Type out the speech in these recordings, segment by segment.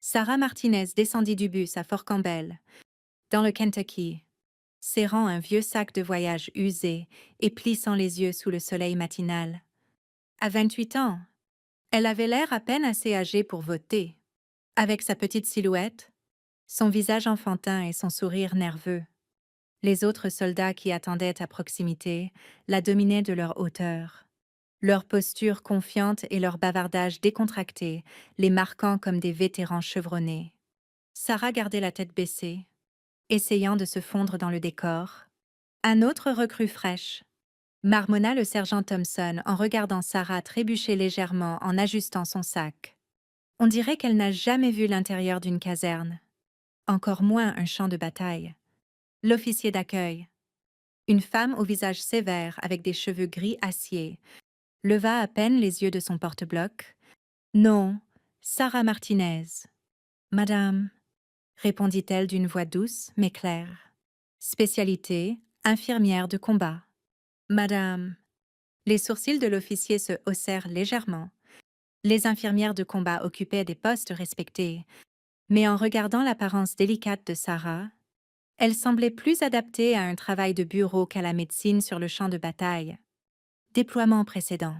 Sarah Martinez descendit du bus à Fort Campbell, dans le Kentucky, serrant un vieux sac de voyage usé et plissant les yeux sous le soleil matinal. À 28 ans, elle avait l'air à peine assez âgée pour voter. Avec sa petite silhouette, son visage enfantin et son sourire nerveux. Les autres soldats qui attendaient à proximité la dominaient de leur hauteur. Leur posture confiante et leur bavardage décontracté, les marquant comme des vétérans chevronnés. Sarah gardait la tête baissée, essayant de se fondre dans le décor. Un autre recrue fraîche, marmonna le sergent Thompson en regardant Sarah trébucher légèrement en ajustant son sac. On dirait qu'elle n'a jamais vu l'intérieur d'une caserne, encore moins un champ de bataille. L'officier d'accueil, une femme au visage sévère avec des cheveux gris acier, leva à peine les yeux de son porte-bloc. Non, Sarah Martinez. Madame, répondit-elle d'une voix douce mais claire. Spécialité, infirmière de combat. Madame. Les sourcils de l'officier se haussèrent légèrement. Les infirmières de combat occupaient des postes respectés, mais en regardant l'apparence délicate de Sarah, elle semblait plus adaptée à un travail de bureau qu'à la médecine sur le champ de bataille. Déploiement précédent.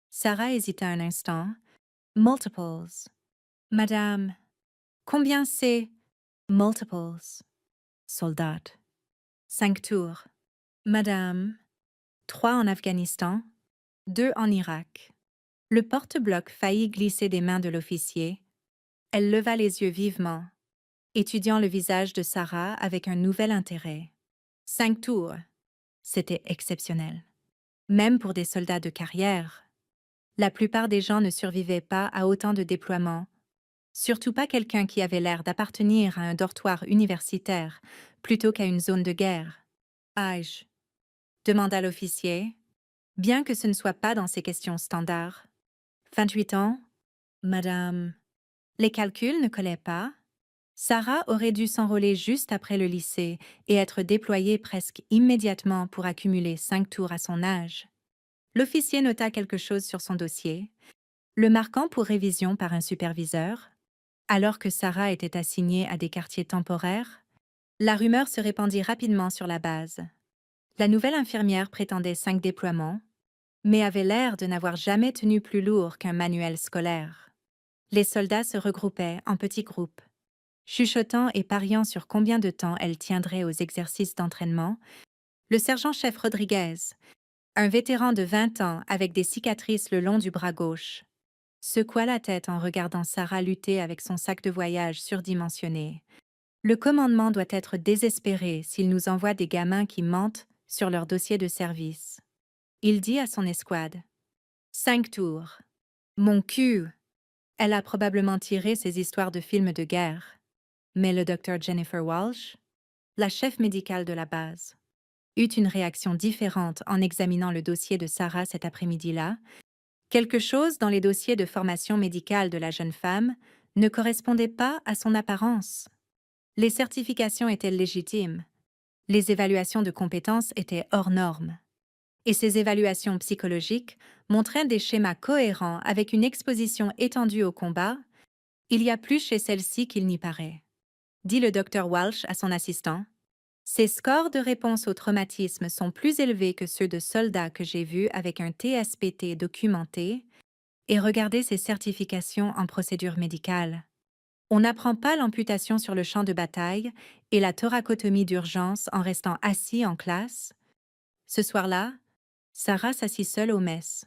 Sarah hésita un instant. Multiples. Madame, combien c'est multiples? Soldat. 5 tours. Madame, 3 en Afghanistan, 2 en Irak. Le porte-bloc faillit glisser des mains de l'officier. Elle leva les yeux vivement, étudiant le visage de Sarah avec un nouvel intérêt. 5 tours. C'était exceptionnel. Même pour des soldats de carrière. La plupart des gens ne survivaient pas à autant de déploiements. Surtout pas quelqu'un qui avait l'air d'appartenir à un dortoir universitaire plutôt qu'à une zone de guerre. Âge? Demanda l'officier, bien que ce ne soit pas dans ses questions standards. 28 ans? Madame. Les calculs ne collaient pas. Sarah aurait dû s'enrôler juste après le lycée et être déployée presque immédiatement pour accumuler 5 tours à son âge. L'officier nota quelque chose sur son dossier, le marquant pour révision par un superviseur. Alors que Sarah était assignée à des quartiers temporaires, la rumeur se répandit rapidement sur la base. La nouvelle infirmière prétendait 5 déploiements, mais avait l'air de n'avoir jamais tenu plus lourd qu'un manuel scolaire. Les soldats se regroupaient en petits groupes, chuchotant et pariant sur combien de temps elle tiendrait aux exercices d'entraînement. Le sergent-chef Rodriguez, un vétéran de 20 ans avec des cicatrices le long du bras gauche, secoua la tête en regardant Sarah lutter avec son sac de voyage surdimensionné. Le commandement doit être désespéré s'il nous envoie des gamins qui mentent sur leur dossier de service. Il dit à son escouade. 5 tours. Mon cul! Elle a probablement tiré ces histoires de films de guerre. Mais le docteur Jennifer Walsh, la chef médicale de la base, eut une réaction différente en examinant le dossier de Sarah cet après-midi-là. Quelque chose dans les dossiers de formation médicale de la jeune femme ne correspondait pas à son apparence. Les certifications étaient légitimes. Les évaluations de compétences étaient hors normes. Et ces évaluations psychologiques montraient des schémas cohérents avec une exposition étendue au combat. Il y a plus chez celle-ci qu'il n'y paraît, dit le docteur Walsh à son assistant. Ses scores de réponse au traumatisme sont plus élevés que ceux de soldats que j'ai vus avec un TSPT documenté, et regardez ses certifications en procédure médicale. On n'apprend pas l'amputation sur le champ de bataille et la thoracotomie d'urgence en restant assis en classe. Ce soir-là, Sarah s'assit seule aux messes,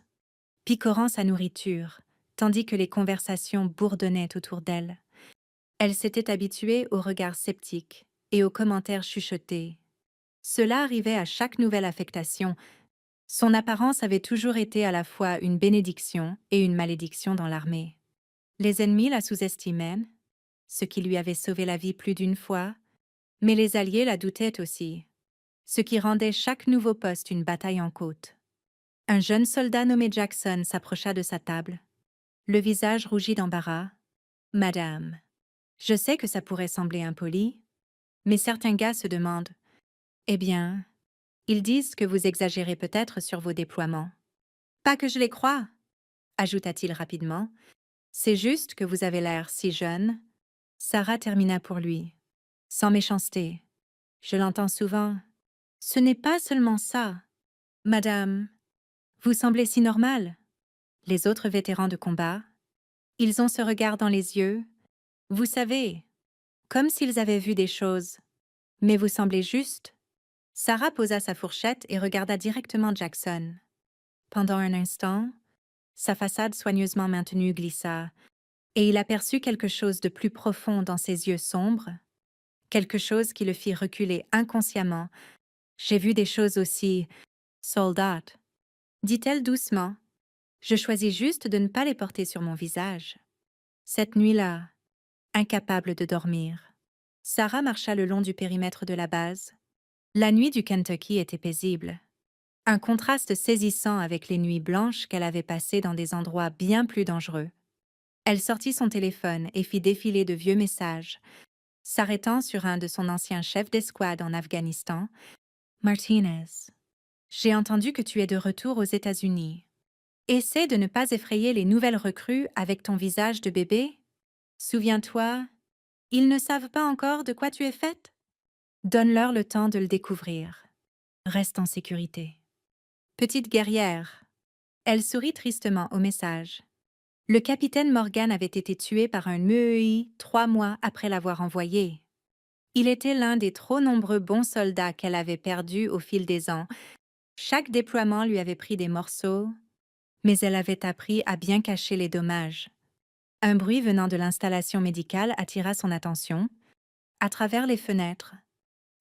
picorant sa nourriture, tandis que les conversations bourdonnaient autour d'elle. Elle s'était habituée aux regards sceptiques et aux commentaires chuchotés. Cela arrivait à chaque nouvelle affectation. Son apparence avait toujours été à la fois une bénédiction et une malédiction dans l'armée. Les ennemis la sous-estimaient, ce qui lui avait sauvé la vie plus d'une fois, mais les Alliés la doutaient aussi, ce qui rendait chaque nouveau poste une bataille en côte. Un jeune soldat nommé Jackson s'approcha de sa table, le visage rougi d'embarras. « Madame, je sais que ça pourrait sembler impoli, mais certains gars se demandent « Eh bien, ils disent que vous exagérez peut-être sur vos déploiements. »« Pas que je les croie, ajouta-t-il rapidement. C'est juste que vous avez l'air si jeune. Sarah termina pour lui. Sans méchanceté. Je l'entends souvent. Ce n'est pas seulement ça. Madame, vous semblez si normale. Les autres vétérans de combat, ils ont ce regard dans les yeux. Vous savez, comme s'ils avaient vu des choses. Mais vous semblez juste. Sarah posa sa fourchette et regarda directement Jackson. Pendant un instant, sa façade soigneusement maintenue glissa, et il aperçut quelque chose de plus profond dans ses yeux sombres, quelque chose qui le fit reculer inconsciemment. J'ai vu des choses aussi, soldat, dit-elle doucement. Je choisis juste de ne pas les porter sur mon visage. Cette nuit-là, incapable de dormir, Sarah marcha le long du périmètre de la base. La nuit du Kentucky était paisible. Un contraste saisissant avec les nuits blanches qu'elle avait passées dans des endroits bien plus dangereux. Elle sortit son téléphone et fit défiler de vieux messages, s'arrêtant sur un de son ancien chef d'escouade en Afghanistan. Martinez, j'ai entendu que tu es de retour aux États-Unis. Essaie de ne pas effrayer les nouvelles recrues avec ton visage de bébé. Souviens-toi, ils ne savent pas encore de quoi tu es faite. Donne-leur le temps de le découvrir. Reste en sécurité. Petite guerrière. Elle sourit tristement au message. Le capitaine Morgan avait été tué par un MEI 3 mois après l'avoir envoyé. Il était l'un des trop nombreux bons soldats qu'elle avait perdus au fil des ans. Chaque déploiement lui avait pris des morceaux, mais elle avait appris à bien cacher les dommages. Un bruit venant de l'installation médicale attira son attention. À travers les fenêtres,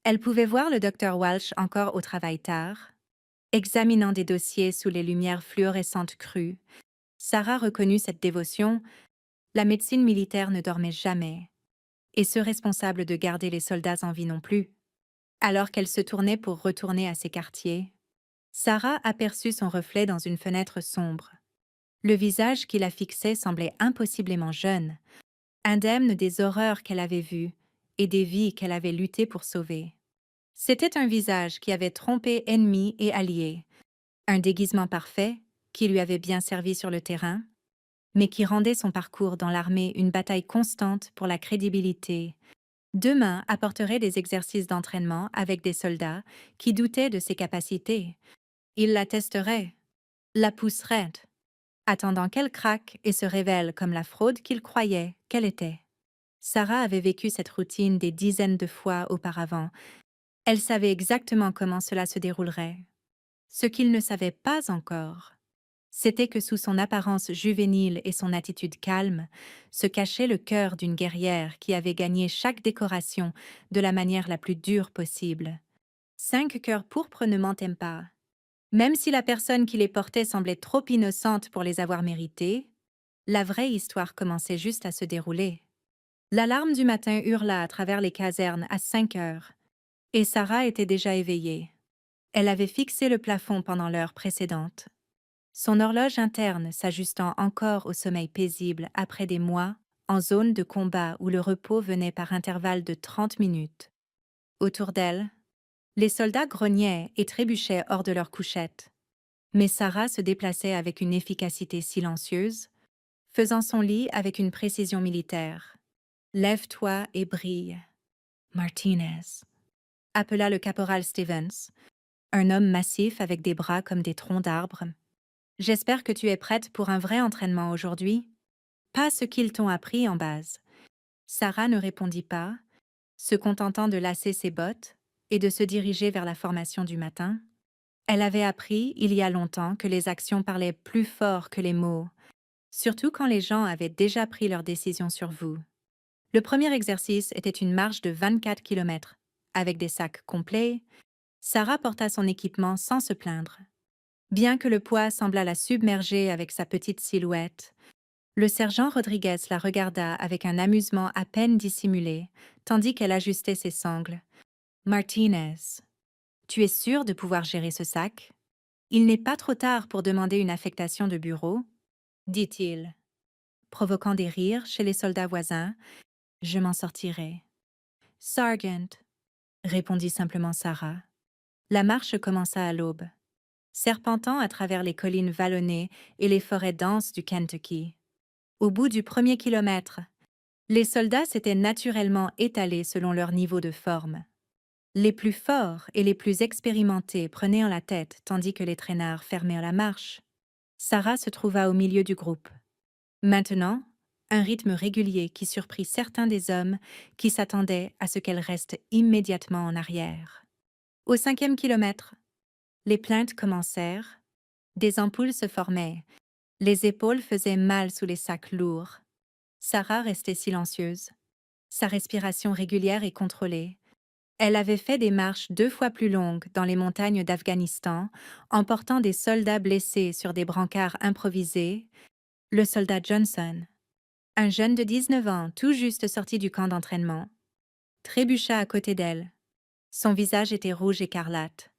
elle pouvait voir le docteur Walsh encore au travail tard, examinant des dossiers sous les lumières fluorescentes crues. Sarah reconnut cette dévotion. La médecine militaire ne dormait jamais, et ceux responsables de garder les soldats en vie non plus. Alors qu'elle se tournait pour retourner à ses quartiers, Sarah aperçut son reflet dans une fenêtre sombre. Le visage qui la fixait semblait impossiblement jeune, indemne des horreurs qu'elle avait vues et des vies qu'elle avait lutté pour sauver. C'était un visage qui avait trompé ennemis et alliés, un déguisement parfait qui lui avait bien servi sur le terrain, mais qui rendait son parcours dans l'armée une bataille constante pour la crédibilité. Demain apporterait des exercices d'entraînement avec des soldats qui doutaient de ses capacités. Il la testerait, la pousserait, attendant qu'elle craque et se révèle comme la fraude qu'il croyait qu'elle était. Sarah avait vécu cette routine des dizaines de fois auparavant. Elle savait exactement comment cela se déroulerait. Ce qu'il ne savait pas encore, c'était que sous son apparence juvénile et son attitude calme, se cachait le cœur d'une guerrière qui avait gagné chaque décoration de la manière la plus dure possible. 5 cœurs pourpres ne mentaient pas. Même si la personne qui les portait semblait trop innocente pour les avoir mérités, la vraie histoire commençait juste à se dérouler. L'alarme du matin hurla à travers les casernes à 5 heures, et Sarah était déjà éveillée. Elle avait fixé le plafond pendant l'heure précédente. Son horloge interne s'ajustant encore au sommeil paisible après des mois en zone de combat où le repos venait par intervalles de 30 minutes. Autour d'elle, les soldats grognaient et trébuchaient hors de leur couchette. Mais Sarah se déplaçait avec une efficacité silencieuse, faisant son lit avec une précision militaire. « Lève-toi et brille. »« Martinez » appela le caporal Stevens, un homme massif avec des bras comme des troncs d'arbres. « J'espère que tu es prête pour un vrai entraînement aujourd'hui. Pas ce qu'ils t'ont appris en base. » Sarah ne répondit pas, se contentant de lasser ses bottes et de se diriger vers la formation du matin. Elle avait appris, il y a longtemps, que les actions parlaient plus fort que les mots, surtout quand les gens avaient déjà pris leurs décisions sur vous. Le premier exercice était une marche de 24 kilomètres. Avec des sacs complets, Sarah porta son équipement sans se plaindre. Bien que le poids semblât la submerger avec sa petite silhouette, le sergent Rodriguez la regarda avec un amusement à peine dissimulé, tandis qu'elle ajustait ses sangles. « Martinez, tu es sûre de pouvoir gérer ce sac? Il n'est pas trop tard pour demander une affectation de bureau, » dit-il, provoquant des rires chez les soldats voisins. « Je m'en sortirai. »« Sergeant, » répondit simplement Sarah. La marche commença à l'aube, serpentant à travers les collines vallonnées et les forêts denses du Kentucky. Au bout du premier kilomètre, Les soldats s'étaient naturellement étalés selon leur niveau de forme. Les plus forts et les plus expérimentés prenaient en la tête tandis que les traînards fermaient la marche. Sarah se trouva au milieu du groupe. Maintenant, un rythme régulier qui surprit certains des hommes qui s'attendaient à ce qu'elle reste immédiatement en arrière. Au 5e kilomètre, les plaintes commencèrent, des ampoules se formaient, les épaules faisaient mal sous les sacs lourds. Sarah restait silencieuse, sa respiration régulière et contrôlée. Elle avait fait des marches 2 fois plus longues dans les montagnes d'Afghanistan, en portant des soldats blessés sur des brancards improvisés. Le soldat Johnson, un jeune de 19 ans tout juste sorti du camp d'entraînement, trébucha à côté d'elle. Son visage était rouge écarlate,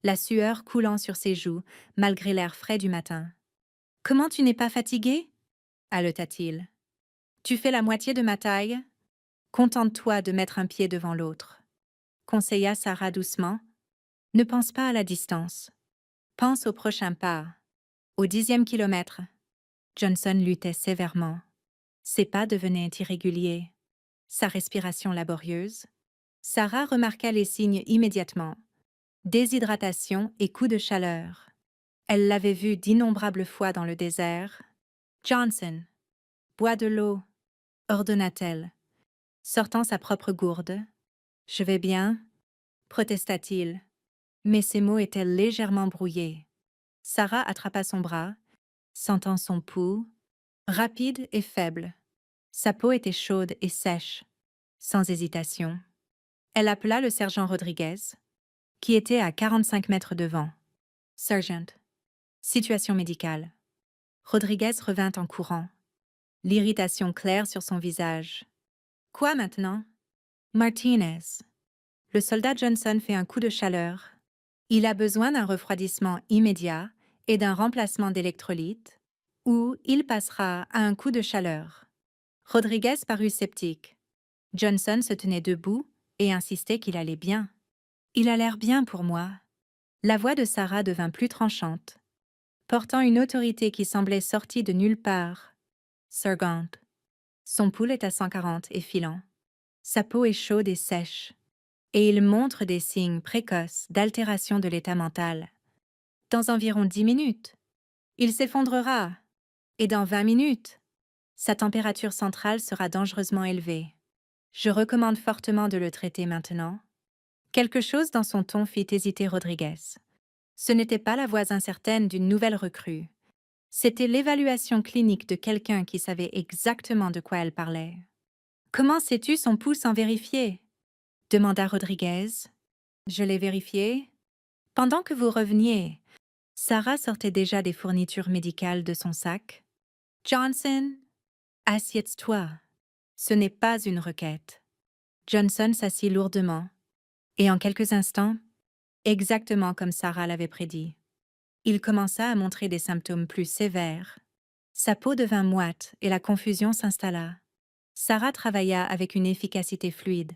la sueur coulant sur ses joues malgré l'air frais du matin. « Comment tu n'es pas fatigué ?» haleta-t-il. « Tu fais la moitié de ma taille. Contente-toi de mettre un pied devant l'autre. » Conseilla Sarah doucement. « Ne pense pas à la distance. Pense au prochain pas. » Au 10e kilomètre, Johnson luttait sévèrement. Ses pas devenaient irréguliers, sa respiration laborieuse. Sarah remarqua les signes immédiatement. Déshydratation et coups de chaleur. Elle l'avait vu d'innombrables fois dans le désert. « Johnson, bois de l'eau, » ordonna-t-elle, sortant sa propre gourde. « Je vais bien, » protesta-t-il, mais ses mots étaient légèrement brouillés. Sarah attrapa son bras, sentant son pouls, rapide et faible. Sa peau était chaude et sèche, sans hésitation. Elle appela le sergent Rodriguez, qui était à 45 mètres devant. « Sergeant, situation médicale. » Rodriguez revint en courant, l'irritation claire sur son visage. « Quoi maintenant ?»« Martinez. » Le soldat Johnson fait un coup de chaleur. Il a besoin d'un refroidissement immédiat et d'un remplacement d'électrolytes, ou il passera à un coup de chaleur. Rodriguez parut sceptique. Johnson se tenait debout et insistait qu'il allait bien. « Il a l'air bien pour moi. » La voix de Sarah devint plus tranchante, portant une autorité qui semblait sortie de nulle part. « Sergeant. » Son pouls est à 140 et filant. Sa peau est chaude et sèche, et il montre des signes précoces d'altération de l'état mental. Dans environ 10 minutes, il s'effondrera, et dans 20 minutes, sa température centrale sera dangereusement élevée. Je recommande fortement de le traiter maintenant. Quelque chose dans son ton fit hésiter Rodriguez. Ce n'était pas la voix incertaine d'une nouvelle recrue. C'était l'évaluation clinique de quelqu'un qui savait exactement de quoi elle parlait. « Comment sais-tu son pouls sans vérifier ?» demanda Rodriguez. « Je l'ai vérifié. » Pendant que vous reveniez, Sarah sortait déjà des fournitures médicales de son sac. « Johnson, assieds-toi. Ce n'est pas une requête. » Johnson s'assit lourdement, et en quelques instants, exactement comme Sarah l'avait prédit, il commença à montrer des symptômes plus sévères. Sa peau devint moite et la confusion s'installa. Sarah travailla avec une efficacité fluide,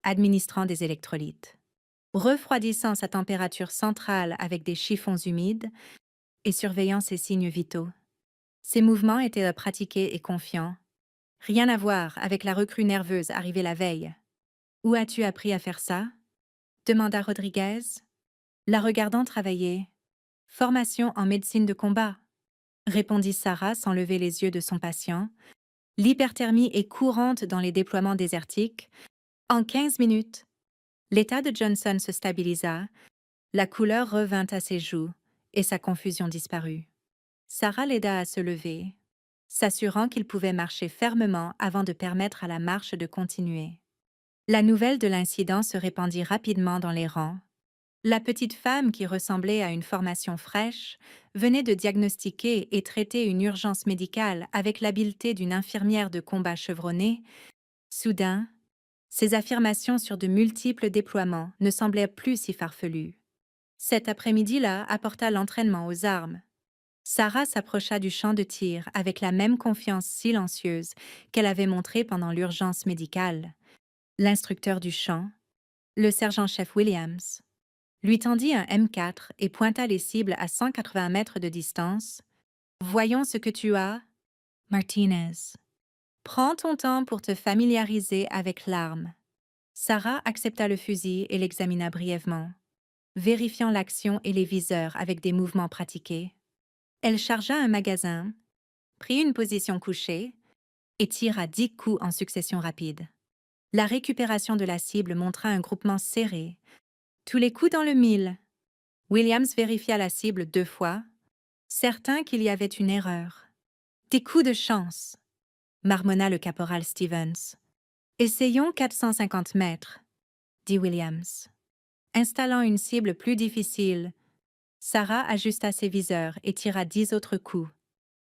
administrant des électrolytes, refroidissant sa température centrale avec des chiffons humides et surveillant ses signes vitaux. Ses mouvements étaient pratiqués et confiants. Rien à voir avec la recrue nerveuse arrivée la veille. « Où as-tu appris à faire ça ?» demanda Rodriguez, la regardant travailler. « Formation en médecine de combat », répondit Sarah sans lever les yeux de son patient. « L'hyperthermie est courante dans les déploiements désertiques. En 15 minutes, l'état de Johnson se stabilisa, la couleur revint à ses joues et sa confusion disparut. Sarah l'aida à se lever, s'assurant qu'il pouvait marcher fermement avant de permettre à la marche de continuer. La nouvelle de l'incident se répandit rapidement dans les rangs. La petite femme, qui ressemblait à une formation fraîche, venait de diagnostiquer et traiter une urgence médicale avec l'habileté d'une infirmière de combat chevronnée. Soudain, ses affirmations sur de multiples déploiements ne semblaient plus si farfelues. Cet après-midi-là apporta l'entraînement aux armes. Sarah s'approcha du champ de tir avec la même confiance silencieuse qu'elle avait montrée pendant l'urgence médicale. L'instructeur du champ, le sergent-chef Williams, lui tendit un M4 et pointa les cibles à 180 mètres de distance. « Voyons ce que tu as. » « Martinez. » Prends ton temps pour te familiariser avec l'arme. Sarah accepta le fusil et l'examina brièvement, vérifiant l'action et les viseurs avec des mouvements pratiqués. Elle chargea un magasin, prit une position couchée et tira 10 coups en succession rapide. La récupération de la cible montra un groupement serré. Tous les coups dans le mille. Williams vérifia la cible 2 fois, certain qu'il y avait une erreur. Des coups de chance, marmonna le caporal Stevens. Essayons 450 mètres, dit Williams. Installant une cible plus difficile, Sarah ajusta ses viseurs et tira 10 autres coups.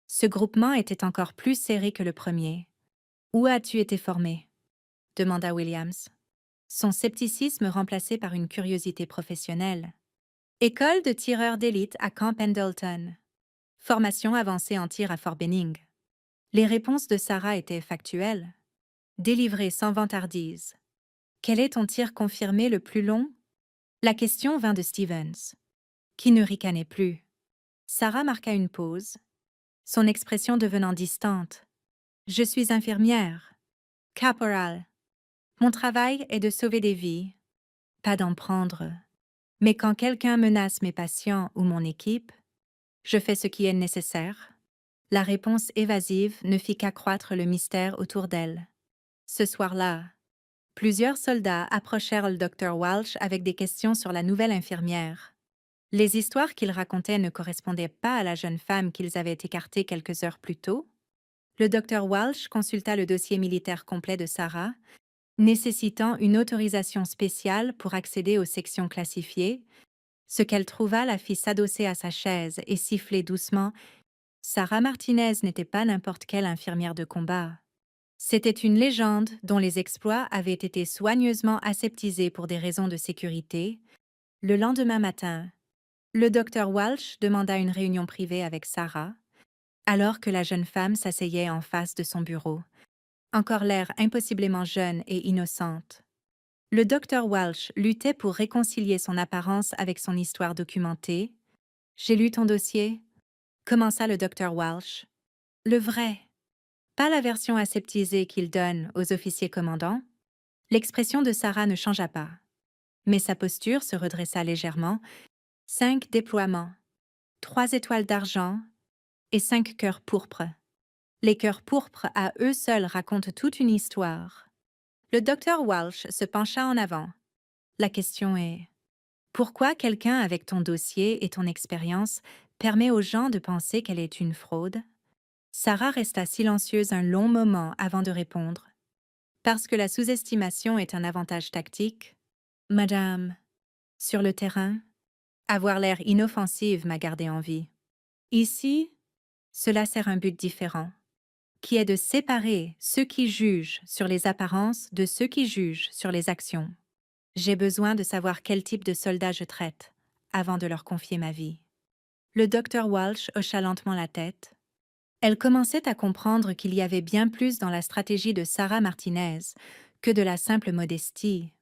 Ce groupement était encore plus serré que le premier. Où as-tu été formé? Demanda Williams, son scepticisme remplacé par une curiosité professionnelle. École de tireurs d'élite à Camp Pendleton. Formation avancée en tir à Fort Benning. Les réponses de Sarah étaient factuelles. Délivrées sans vantardise. Quel est ton tir confirmé le plus long? La question vint de Stevens, qui ne ricanait plus. Sarah marqua une pause, son expression devenant distante. Je suis infirmière. Caporal. Mon travail est de sauver des vies, pas d'en prendre. Mais quand quelqu'un menace mes patients ou mon équipe, je fais ce qui est nécessaire. La réponse évasive ne fit qu'accroître le mystère autour d'elle. Ce soir-là, plusieurs soldats approchèrent le docteur Walsh avec des questions sur la nouvelle infirmière. Les histoires qu'ils racontaient ne correspondaient pas à la jeune femme qu'ils avaient écartée quelques heures plus tôt. Le docteur Walsh consulta le dossier militaire complet de Sarah, nécessitant une autorisation spéciale pour accéder aux sections classifiées. Ce qu'elle trouva la fit s'adosser à sa chaise et siffler doucement. Sarah Martinez n'était pas n'importe quelle infirmière de combat. C'était une légende dont les exploits avaient été soigneusement aseptisés pour des raisons de sécurité. Le lendemain matin, le docteur Walsh demanda une réunion privée avec Sarah, alors que la jeune femme s'asseyait en face de son bureau, encore l'air impossiblement jeune et innocente. Le docteur Walsh luttait pour réconcilier son apparence avec son histoire documentée. « J'ai lu ton dossier », commença le docteur Walsh. « Le vrai, pas la version aseptisée qu'il donne aux officiers commandants. » L'expression de Sarah ne changea pas, mais sa posture se redressa légèrement. 5 déploiements, 3 étoiles d'argent et 5 cœurs pourpres. Les cœurs pourpres à eux seuls racontent toute une histoire. Le docteur Walsh se pencha en avant. La question est: pourquoi quelqu'un avec ton dossier et ton expérience permet aux gens de penser qu'elle est une fraude? Sarah resta silencieuse un long moment avant de répondre. Parce que la sous-estimation est un avantage tactique. Madame, sur le terrain, avoir l'air inoffensive m'a gardée en vie. Ici, cela sert un but différent, qui est de séparer ceux qui jugent sur les apparences de ceux qui jugent sur les actions. J'ai besoin de savoir quel type de soldat je traite avant de leur confier ma vie. Le docteur Walsh hocha lentement la tête. Elle commençait à comprendre qu'il y avait bien plus dans la stratégie de Sarah Martinez que de la simple modestie.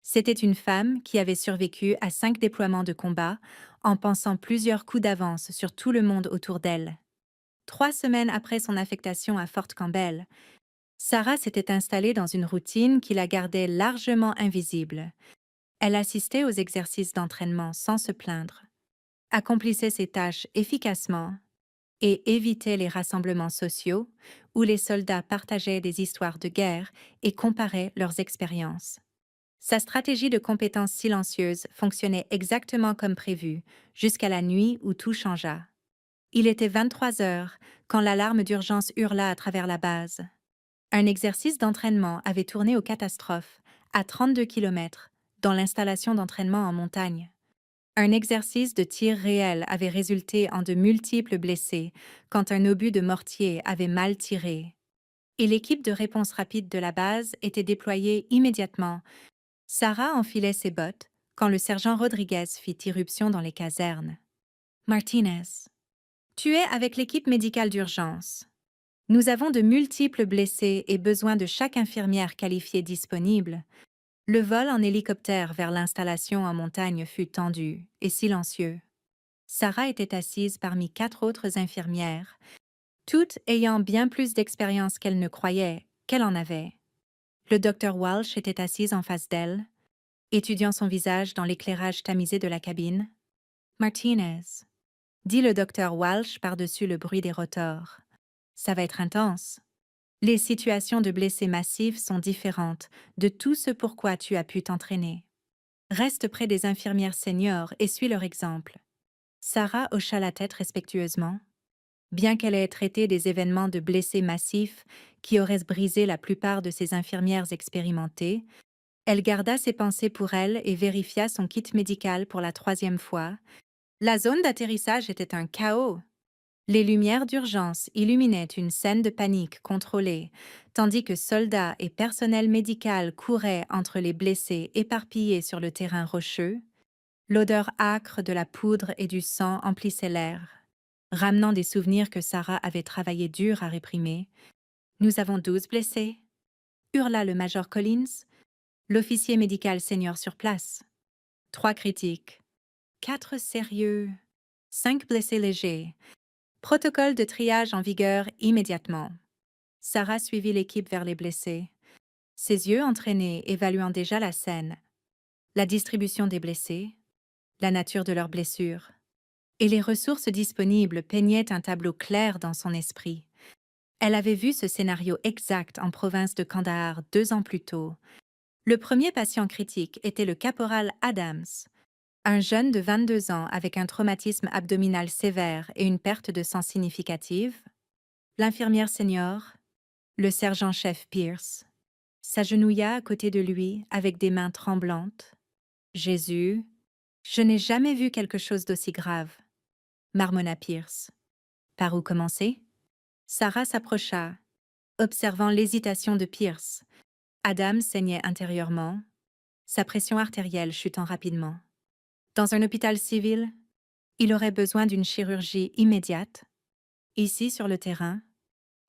C'était une femme qui avait survécu à 5 déploiements de combat en pensant plusieurs coups d'avance sur tout le monde autour d'elle. 3 semaines après son affectation à Fort Campbell, Sarah s'était installée dans une routine qui la gardait largement invisible. Elle assistait aux exercices d'entraînement sans se plaindre, accomplissait ses tâches efficacement et évitait les rassemblements sociaux où les soldats partageaient des histoires de guerre et comparaient leurs expériences. Sa stratégie de compétence silencieuse fonctionnait exactement comme prévu, jusqu'à la nuit où tout changea. Il était 23 heures quand l'alarme d'urgence hurla à travers la base. Un exercice d'entraînement avait tourné aux catastrophes, à 32 km, dans l'installation d'entraînement en montagne. Un exercice de tir réel avait résulté en de multiples blessés quand un obus de mortier avait mal tiré. Et l'équipe de réponse rapide de la base était déployée immédiatement. Sarah enfilait ses bottes quand le sergent Rodriguez fit irruption dans les casernes. « Martinez, tu es avec l'équipe médicale d'urgence. Nous avons de multiples blessés et besoin de chaque infirmière qualifiée disponible. » Le vol en hélicoptère vers l'installation en montagne fut tendu et silencieux. Sarah était assise parmi 4 autres infirmières, toutes ayant bien plus d'expérience qu'elle ne croyait qu'elle en avait. Le docteur Walsh était assise en face d'elle, étudiant son visage dans l'éclairage tamisé de la cabine. Martinez, dit le docteur Walsh par-dessus le bruit des rotors. Ça va être intense. Les situations de blessés massifs sont différentes de tout ce pourquoi tu as pu t'entraîner. Reste près des infirmières seniors et suis leur exemple. Sarah hocha la tête respectueusement. Bien qu'elle ait traité des événements de blessés massifs qui auraient brisé la plupart de ses infirmières expérimentées, elle garda ses pensées pour elle et vérifia son kit médical pour la 3e fois. La zone d'atterrissage était un chaos. Les lumières d'urgence illuminaient une scène de panique contrôlée, tandis que soldats et personnel médical couraient entre les blessés éparpillés sur le terrain rocheux. L'odeur âcre de la poudre et du sang emplissait l'air, ramenant des souvenirs que Sarah avait travaillé dur à réprimer. « Nous avons 12 blessés », hurla le major Collins, l'officier médical senior sur place. 3 critiques, 4 sérieux, 5 blessés légers. Protocole de triage en vigueur immédiatement. Sarah suivit l'équipe vers les blessés, ses yeux entraînés évaluant déjà la scène, la distribution des blessés, la nature de leurs blessures, et les ressources disponibles peignaient un tableau clair dans son esprit. Elle avait vu ce scénario exact en province de Kandahar 2 ans plus tôt. Le premier patient critique était le caporal Adams, un jeune de 22 ans avec un traumatisme abdominal sévère et une perte de sang significative. L'infirmière senior, le sergent-chef Pierce, s'agenouilla à côté de lui avec des mains tremblantes. « Jésus, je n'ai jamais vu quelque chose d'aussi grave, » marmonna Pierce. « Par où commencer ?» Sarah s'approcha, observant l'hésitation de Pierce. Adam saignait intérieurement, sa pression artérielle chutant rapidement. Dans un hôpital civil, il aurait besoin d'une chirurgie immédiate. Ici, sur le terrain,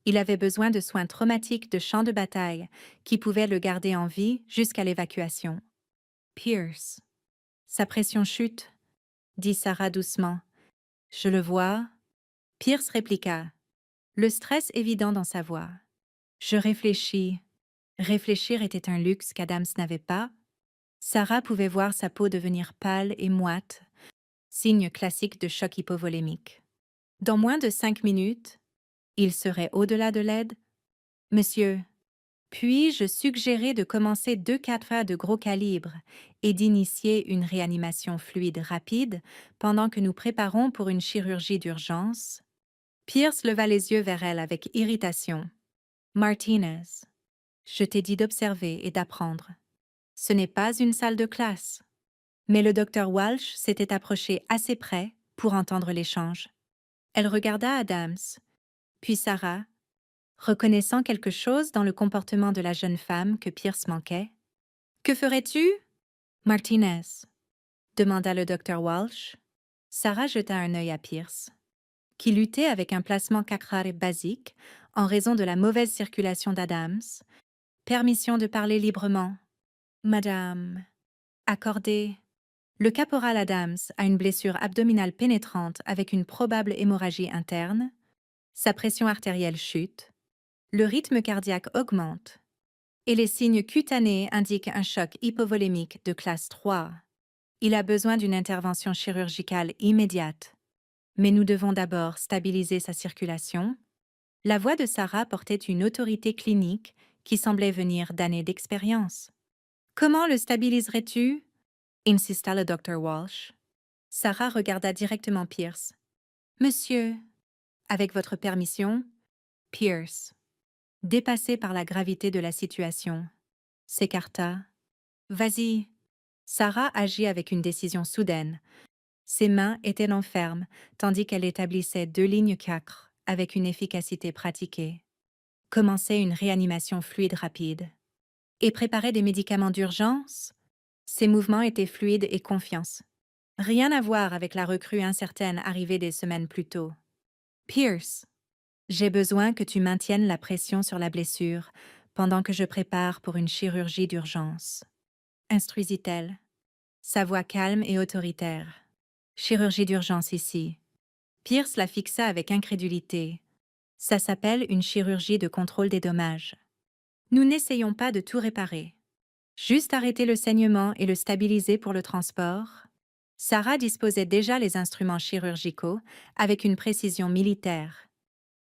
il avait besoin de soins traumatiques de champ de bataille qui pouvaient le garder en vie jusqu'à l'évacuation. Pierce. Sa pression chute, dit Sarah doucement. Je le vois. Pierce répliqua, le stress évident dans sa voix. Je réfléchis. Réfléchir était un luxe qu'Adams n'avait pas. Sarah pouvait voir sa peau devenir pâle et moite, signe classique de choc hypovolémique. Dans moins de 5 minutes, il serait au-delà de l'aide. Monsieur, puis-je suggérer de commencer 2 4 de gros calibre et d'initier une réanimation fluide rapide pendant que nous préparons pour une chirurgie d'urgence? Pierce leva les yeux vers elle avec irritation. Martinez, je t'ai dit d'observer et d'apprendre. Ce n'est pas une salle de classe. Mais le docteur Walsh s'était approché assez près pour entendre l'échange. Elle regarda Adams, puis Sarah, reconnaissant quelque chose dans le comportement de la jeune femme que Pierce manquait. « Que ferais-tu? » Martinez, demanda le docteur Walsh. Sarah jeta un œil à Pierce, qui luttait avec un placement cacrare basique en raison de la mauvaise circulation d'Adams. Permission de parler librement. Madame, accordez. Le caporal Adams a une blessure abdominale pénétrante avec une probable hémorragie interne. Sa pression artérielle chute. Le rythme cardiaque augmente. Et les signes cutanés indiquent un choc hypovolémique de classe 3. Il a besoin d'une intervention chirurgicale immédiate. Mais nous devons d'abord stabiliser sa circulation. La voix de Sarah portait une autorité clinique qui semblait venir d'années d'expérience. « Comment le stabiliserais-tu » insista le docteur Walsh. Sarah regarda directement Pierce. « Monsieur, avec votre permission, Pierce. » Dépassé par la gravité de la situation, s'écarta. « Vas-y. » Sarah agit avec une décision soudaine. Ses mains étaient en ferme, tandis qu'elle établissait 2 lignes cacres avec une efficacité pratiquée. Commençait une réanimation fluide rapide. Et préparait des médicaments d'urgence. Ses mouvements étaient fluides et confiance. Rien à voir avec la recrue incertaine arrivée des semaines plus tôt. « Pierce, j'ai besoin que tu maintiennes la pression sur la blessure pendant que je prépare pour une chirurgie d'urgence. » Instruisit-elle, sa voix calme et autoritaire. « Chirurgie d'urgence ici. » Pierce la fixa avec incrédulité. Ça s'appelle une chirurgie de contrôle des dommages. Nous n'essayons pas de tout réparer. Juste arrêter le saignement et le stabiliser pour le transport. Sarah disposait déjà les instruments chirurgicaux avec une précision militaire.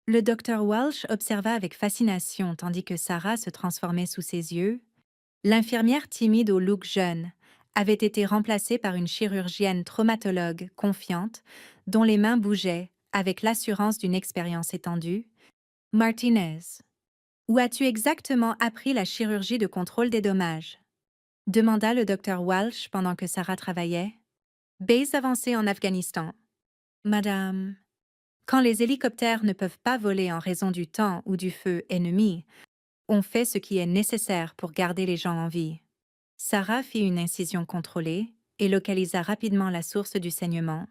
Le docteur Walsh observa avec fascination tandis que Sarah se transformait sous ses yeux. L'infirmière timide au look jeune avait été remplacée par une chirurgienne traumatologue confiante dont les mains bougeaient avec l'assurance d'une expérience étendue. Martinez, où as-tu exactement appris la chirurgie de contrôle des dommages? Demanda le docteur Walsh pendant que Sarah travaillait. Base avancée en Afghanistan. Madame, quand les hélicoptères ne peuvent pas voler en raison du temps ou du feu ennemi, on fait ce qui est nécessaire pour garder les gens en vie. Sarah fit une incision contrôlée et localisa rapidement la source du saignement.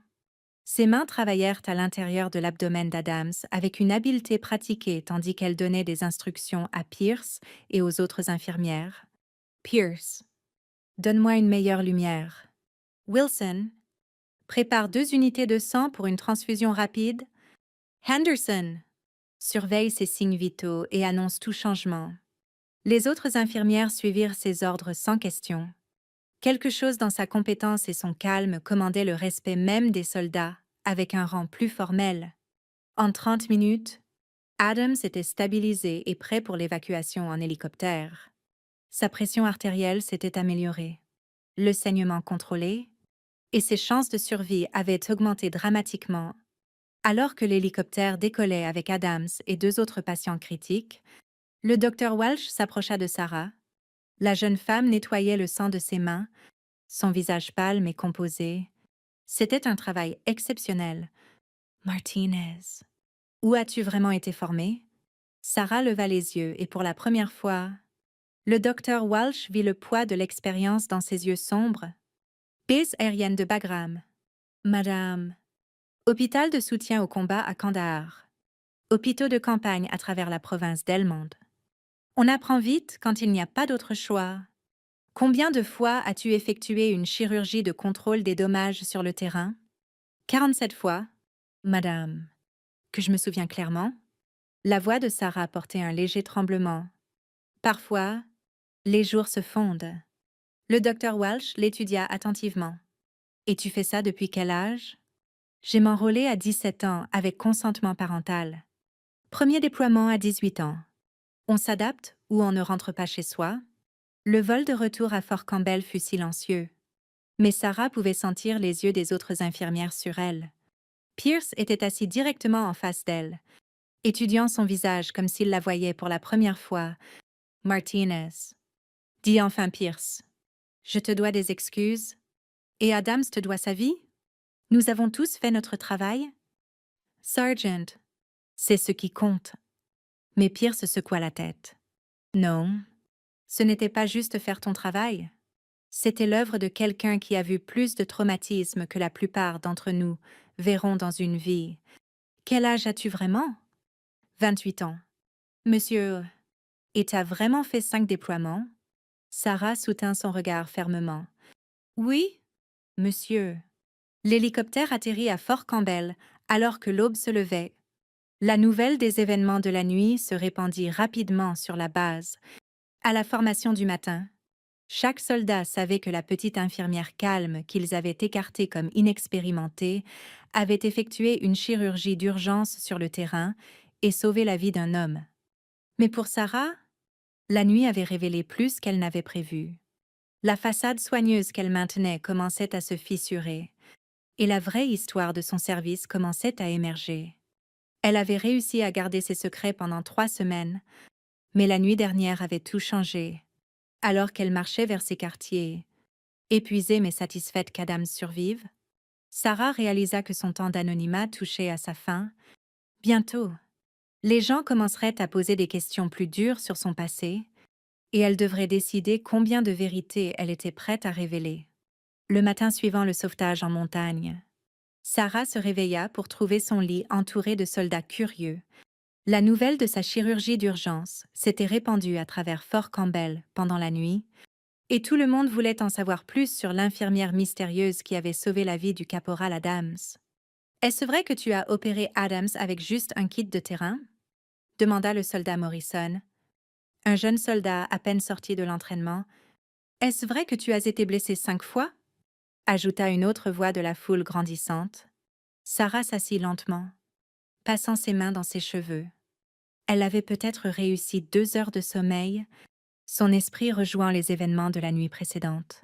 Ses mains travaillèrent à l'intérieur de l'abdomen d'Adams avec une habileté pratiquée tandis qu'elle donnait des instructions à Pierce et aux autres infirmières. Pierce, donne-moi une meilleure lumière. Wilson, prépare 2 unités de sang pour une transfusion rapide. Henderson, surveille ses signes vitaux et annonce tout changement. Les autres infirmières suivirent ses ordres sans question. Quelque chose dans sa compétence et son calme commandait le respect même des soldats, avec un rang plus formel. En 30 minutes, Adams était stabilisé et prêt pour l'évacuation en hélicoptère. Sa pression artérielle s'était améliorée, le saignement contrôlé, et ses chances de survie avaient augmenté dramatiquement. Alors que l'hélicoptère décollait avec Adams et 2 autres patients critiques, le docteur Welch s'approcha de Sarah. La jeune femme nettoyait le sang de ses mains, son visage pâle mais composé. C'était un travail exceptionnel. Martinez, où as-tu vraiment été formée? Sarah leva les yeux et pour la première fois, le docteur Walsh vit le poids de l'expérience dans ses yeux sombres. Base aérienne de Bagram. Madame. Hôpital de soutien au combat à Kandahar. Hôpitaux de campagne à travers la province d'Helmand. On apprend vite quand il n'y a pas d'autre choix. Combien de fois as-tu effectué une chirurgie de contrôle des dommages sur le terrain? 47 fois, madame. Que je me souviens clairement. La voix de Sarah portait un léger tremblement. Parfois, les jours se fondent. Le docteur Welch l'étudia attentivement. Et tu fais ça depuis quel âge? J'ai m'enrôlé à 17 ans avec consentement parental. Premier déploiement à 18 ans. On s'adapte ou on ne rentre pas chez soi. Le vol de retour à Fort Campbell fut silencieux. Mais Sarah pouvait sentir les yeux des autres infirmières sur elle. Pierce était assis directement en face d'elle, étudiant son visage comme s'il la voyait pour la première fois. Martinez. Dis enfin Pierce. Je te dois des excuses. Et Adams te doit sa vie? Nous avons tous fait notre travail? Sergeant. C'est ce qui compte. Mais Pierce secoua la tête. Non. Ce n'était pas juste faire ton travail. C'était l'œuvre de quelqu'un qui a vu plus de traumatismes que la plupart d'entre nous verront dans une vie. Quel âge as-tu vraiment? 28 ans. Monsieur, et t'as vraiment fait 5 déploiements? Sarah soutint son regard fermement. Oui, monsieur. L'hélicoptère atterrit à Fort Campbell alors que l'aube se levait. La nouvelle des événements de la nuit se répandit rapidement sur la base. À la formation du matin, chaque soldat savait que la petite infirmière calme qu'ils avaient écartée comme inexpérimentée avait effectué une chirurgie d'urgence sur le terrain et sauvé la vie d'un homme. Mais pour Sarah, la nuit avait révélé plus qu'elle n'avait prévu. La façade soigneuse qu'elle maintenait commençait à se fissurer, et la vraie histoire de son service commençait à émerger. Elle avait réussi à garder ses secrets pendant 3 semaines, mais la nuit dernière avait tout changé. Alors qu'elle marchait vers ses quartiers, épuisée mais satisfaite qu'Adams survive, Sarah réalisa que son temps d'anonymat touchait à sa fin. Bientôt, les gens commenceraient à poser des questions plus dures sur son passé, et elle devrait décider combien de vérités elle était prête à révéler. Le matin suivant le sauvetage en montagne, Sarah se réveilla pour trouver son lit entouré de soldats curieux. La nouvelle de sa chirurgie d'urgence s'était répandue à travers Fort Campbell pendant la nuit, et tout le monde voulait en savoir plus sur l'infirmière mystérieuse qui avait sauvé la vie du caporal Adams. Est-ce vrai que tu as opéré Adams avec juste un kit de terrain? demanda le soldat Morrison, un jeune soldat à peine sorti de l'entraînement. Est-ce vrai que tu as été blessé 5 fois? Ajouta une autre voix de la foule grandissante. Sarah s'assit lentement, passant ses mains dans ses cheveux. Elle avait peut-être réussi 2 heures de sommeil, son esprit rejoint les événements de la nuit précédente.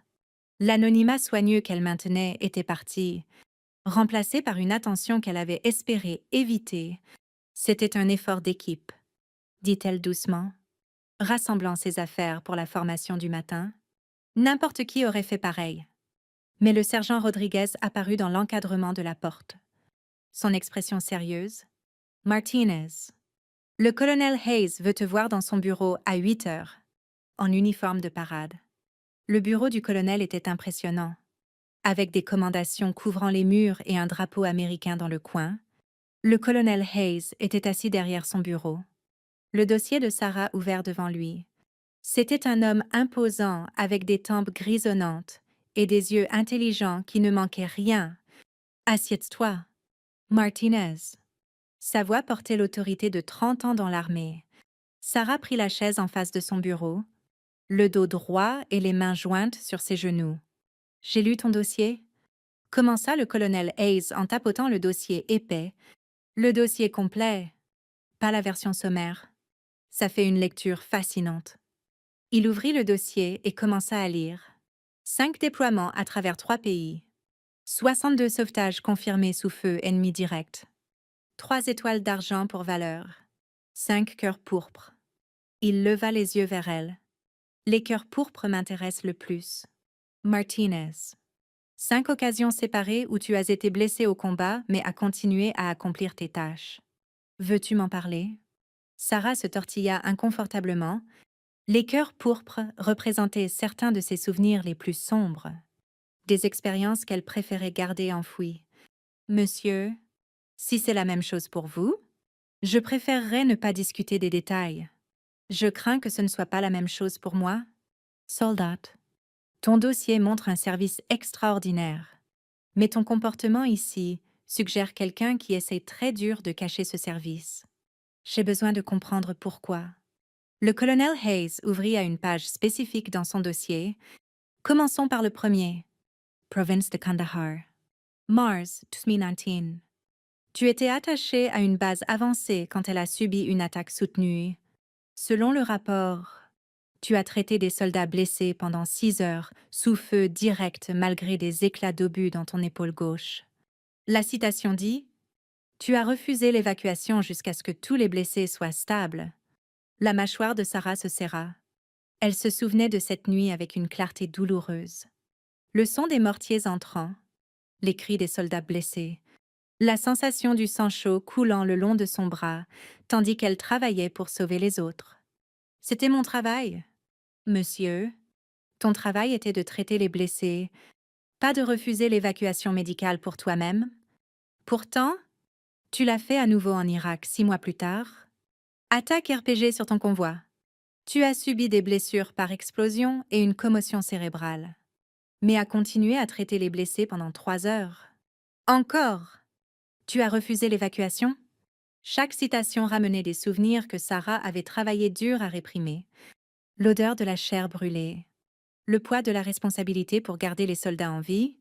L'anonymat soigneux qu'elle maintenait était parti, remplacé par une attention qu'elle avait espéré éviter. C'était un effort d'équipe, dit-elle doucement, rassemblant ses affaires pour la formation du matin. N'importe qui aurait fait pareil. Mais le sergent Rodriguez apparut dans l'encadrement de la porte. Son expression sérieuse. Martinez. Le colonel Hayes veut te voir dans son bureau à 8 heures, en uniforme de parade. Le bureau du colonel était impressionnant, avec des commandations couvrant les murs et un drapeau américain dans le coin. Le colonel Hayes était assis derrière son bureau, le dossier de Sarah ouvert devant lui. C'était un homme imposant avec des tempes grisonnantes et des yeux intelligents qui ne manquaient rien. « Assieds-toi, Martinez. » Sa voix portait l'autorité de 30 ans dans l'armée. Sarah prit la chaise en face de son bureau, le dos droit et les mains jointes sur ses genoux. « J'ai lu ton dossier ?» commença le colonel Hayes en tapotant le dossier épais. « Le dossier complet, pas la version sommaire. Ça fait une lecture fascinante. » Il ouvrit le dossier et commença à lire. 5 déploiements à travers 3 pays. 62 sauvetages confirmés sous feu ennemi direct. 3 étoiles d'argent pour valeur. 5 cœurs pourpres. Il leva les yeux vers elle. Les cœurs pourpres m'intéressent le plus. Martinez. 5 occasions séparées où tu as été blessé au combat mais as continué à accomplir tes tâches. Veux-tu m'en parler? Sarah se tortilla inconfortablement. Les cœurs pourpres représentaient certains de ses souvenirs les plus sombres, des expériences qu'elle préférait garder enfouies. Monsieur, si c'est la même chose pour vous, je préférerais ne pas discuter des détails. Je crains que ce ne soit pas la même chose pour moi. Soldat, ton dossier montre un service extraordinaire, mais ton comportement ici suggère quelqu'un qui essaie très dur de cacher ce service. J'ai besoin de comprendre pourquoi. Le colonel Hayes ouvrit à une page spécifique dans son dossier. Commençons par le premier. Province de Kandahar. Mars 2019. Tu étais attaché à une base avancée quand elle a subi une attaque soutenue. Selon le rapport, tu as traité des soldats blessés pendant 6 heures, sous feu direct malgré des éclats d'obus dans ton épaule gauche. La citation dit « Tu as refusé l'évacuation jusqu'à ce que tous les blessés soient stables. » La mâchoire de Sarah se serra. Elle se souvenait de cette nuit avec une clarté douloureuse. Le son des mortiers entrant, les cris des soldats blessés, la sensation du sang chaud coulant le long de son bras, tandis qu'elle travaillait pour sauver les autres. « C'était mon travail. Monsieur, ton travail était de traiter les blessés, pas de refuser l'évacuation médicale pour toi-même. Pourtant, tu l'as fait à nouveau en Irak 6 mois plus tard. Attaque RPG sur ton convoi. Tu as subi des blessures par explosion et une commotion cérébrale, mais as continué à traiter les blessés pendant 3 heures. Encore! Tu as refusé l'évacuation? » Chaque citation ramenait des souvenirs que Sarah avait travaillé dur à réprimer. L'odeur de la chair brûlée, le poids de la responsabilité pour garder les soldats en vie,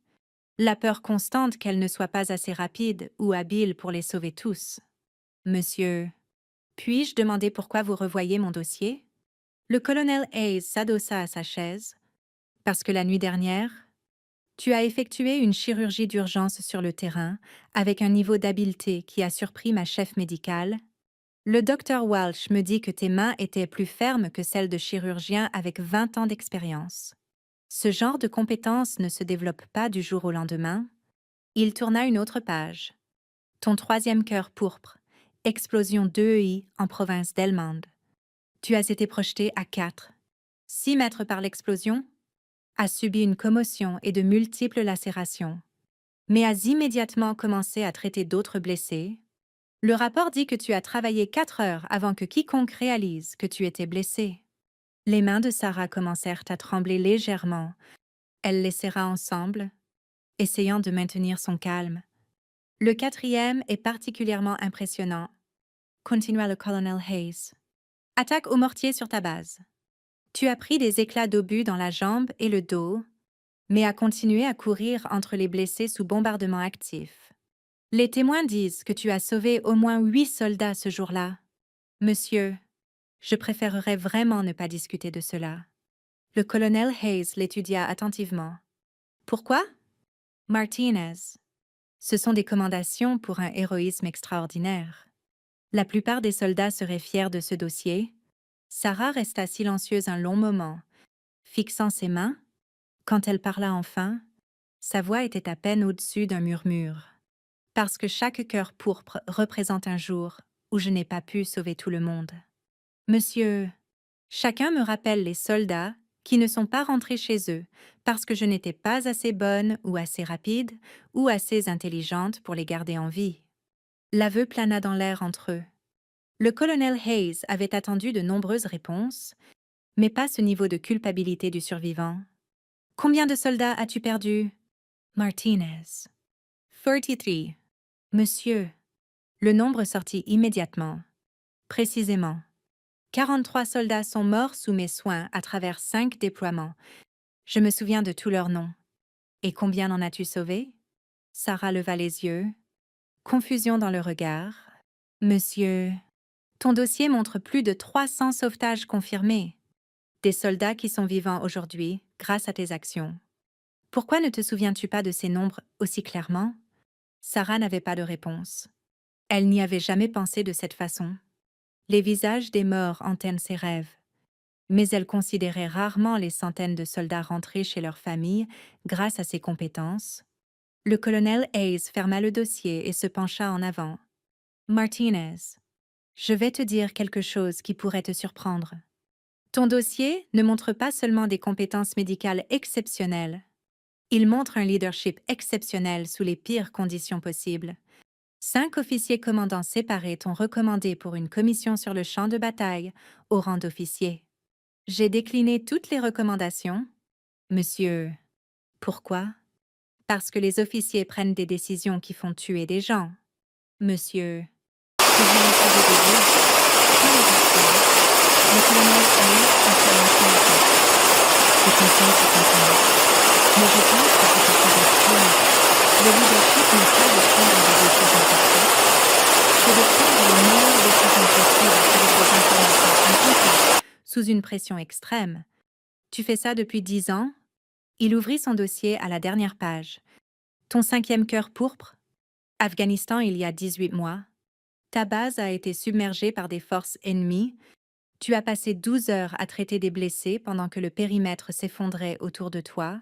la peur constante qu'elle ne soit pas assez rapide ou habile pour les sauver tous. « Monsieur, puis-je demander pourquoi vous revoyez mon dossier? » Le colonel Hayes s'adossa à sa chaise. « Parce que la nuit dernière, tu as effectué une chirurgie d'urgence sur le terrain avec un niveau d'habileté qui a surpris ma chef médicale. Le docteur Walsh me dit que tes mains étaient plus fermes que celles de chirurgiens avec 20 ans d'expérience. Ce genre de compétence ne se développe pas du jour au lendemain. » Il tourna une autre page. « Ton 3e cœur pourpre, explosion d'EI en province d'Helmand. Tu as été projeté à 6 mètres par l'explosion, as subi une commotion et de multiples lacérations, mais as immédiatement commencé à traiter d'autres blessés. Le rapport dit que tu as travaillé 4 heures avant que quiconque réalise que tu étais blessé. » Les mains de Sarah commencèrent à trembler légèrement. Elle les serra ensemble, essayant de maintenir son calme. « Le 4e est particulièrement impressionnant. continua le colonel Hayes. Attaque au mortier sur ta base. Tu as pris des éclats d'obus dans la jambe et le dos, mais as continué à courir entre les blessés sous bombardement actif. Les témoins disent que tu as sauvé au moins 8 soldats ce jour-là. Monsieur, je préférerais vraiment ne pas discuter de cela. Le colonel Hayes l'étudia attentivement. Pourquoi? Martinez. Ce sont des commendations pour un héroïsme extraordinaire. La plupart des soldats seraient fiers de ce dossier. Sarah resta silencieuse un long moment, fixant ses mains. Quand elle parla enfin, sa voix était à peine au-dessus d'un murmure. Parce que chaque cœur pourpre représente un jour où je n'ai pas pu sauver tout le monde. Monsieur, chacun me rappelle les soldats qui ne sont pas rentrés chez eux parce que je n'étais pas assez bonne ou assez rapide ou assez intelligente pour les garder en vie. L'aveu plana dans l'air entre eux. Le colonel Hayes avait attendu de nombreuses réponses, mais pas ce niveau de culpabilité du survivant. Combien de soldats as-tu perdu? Martinez. 33. Monsieur. Le nombre sortit immédiatement. Précisément. 43 soldats sont morts sous mes soins à travers 5 déploiements. Je me souviens de tous leurs noms. Et combien en as-tu sauvé? Sarah leva les yeux. Confusion dans le regard. Monsieur, ton dossier montre plus de 300 sauvetages confirmés. Des soldats qui sont vivants aujourd'hui grâce à tes actions. Pourquoi ne te souviens-tu pas de ces nombres aussi clairement? Sarah n'avait pas de réponse. Elle n'y avait jamais pensé de cette façon. Les visages des morts antennent ses rêves. Mais elle considérait rarement les centaines de soldats rentrés chez leur famille grâce à ses compétences. Le colonel Hayes ferma le dossier et se pencha en avant. Martinez, je vais te dire quelque chose qui pourrait te surprendre. Ton dossier ne montre pas seulement des compétences médicales exceptionnelles. Il montre un leadership exceptionnel sous les pires conditions possibles. 5 officiers commandants séparés t'ont recommandé pour une commission sur le champ de bataille au rang d'officier. J'ai décliné toutes les recommandations. Monsieur, pourquoi? Parce que les officiers prennent des décisions qui font tuer des gens. Monsieur, que vous recevez des ordres, pas les actions. Le colonel Hayes a silencié la tête. Je comprends ce sentiment. Mais je pense que c'est quelque chose d'extrême. Le leadership n'est pas de prendre des décisions parfaites, c'est de prendre les meilleures décisions possibles avec des informations incomplètes, sous une pression extrême. Tu fais ça depuis 10 ans? Il ouvrit son dossier à la dernière page. Ton 5e cœur pourpre? Afghanistan il y a 18 mois. Ta base a été submergée par des forces ennemies. Tu as passé 12 heures à traiter des blessés pendant que le périmètre s'effondrait autour de toi.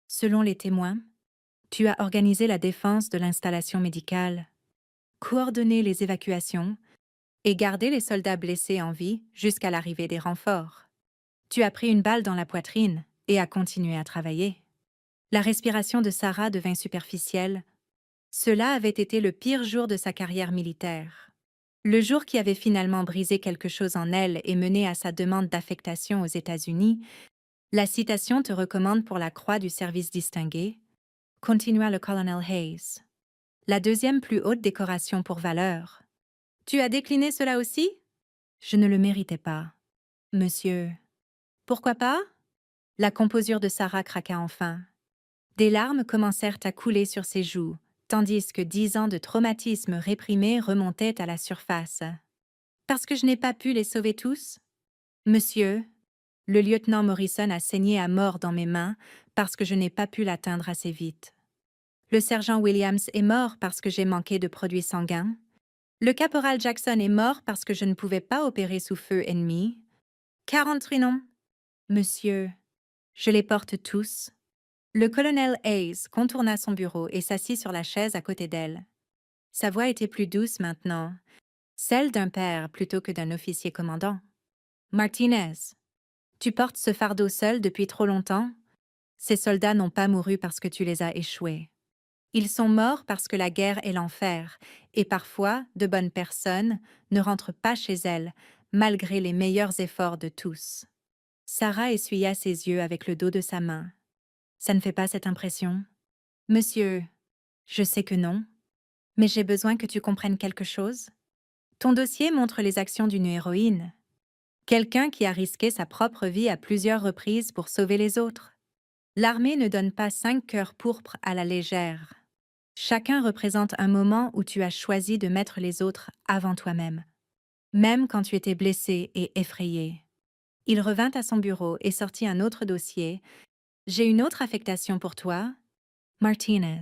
Selon les témoins, tu as organisé la défense de l'installation médicale, coordonné les évacuations et gardé les soldats blessés en vie jusqu'à l'arrivée des renforts. Tu as pris une balle dans la poitrine et as continué à travailler. La respiration de Sarah devint superficielle. Cela avait été le pire jour de sa carrière militaire. Le jour qui avait finalement brisé quelque chose en elle et mené à sa demande d'affectation aux États-Unis, la citation te recommande pour la croix du service distingué, continua le colonel Hayes. La 2e plus haute décoration pour valeur. Tu as décliné cela aussi? Je ne le méritais pas. Monsieur. Pourquoi pas? La composure de Sarah craqua enfin. Des larmes commencèrent à couler sur ses joues, tandis que 10 ans de traumatisme réprimé remontaient à la surface. Parce que je n'ai pas pu les sauver tous? Monsieur, le lieutenant Morrison a saigné à mort dans mes mains parce que je n'ai pas pu l'atteindre assez vite. Le sergent Williams est mort parce que j'ai manqué de produits sanguins. Le caporal Jackson est mort parce que je ne pouvais pas opérer sous feu ennemi. 40 trinons. Monsieur, je les porte tous. Le colonel Hayes contourna son bureau et s'assit sur la chaise à côté d'elle. Sa voix était plus douce maintenant, celle d'un père plutôt que d'un officier commandant. Martinez, tu portes ce fardeau seul depuis trop longtemps? Ces soldats n'ont pas mouru parce que tu les as échoués. Ils sont morts parce que la guerre est l'enfer, et parfois, de bonnes personnes ne rentrent pas chez elles, malgré les meilleurs efforts de tous. Sarah essuya ses yeux avec le dos de sa main. Ça ne fait pas cette impression? Monsieur, je sais que non, mais j'ai besoin que tu comprennes quelque chose. Ton dossier montre les actions d'une héroïne, quelqu'un qui a risqué sa propre vie à plusieurs reprises pour sauver les autres. L'armée ne donne pas 5 cœurs pourpres à la légère. Chacun représente un moment où tu as choisi de mettre les autres avant toi-même, même quand tu étais blessé et effrayé. Il revint à son bureau et sortit un autre dossier. J'ai une autre affectation pour toi, Martinez.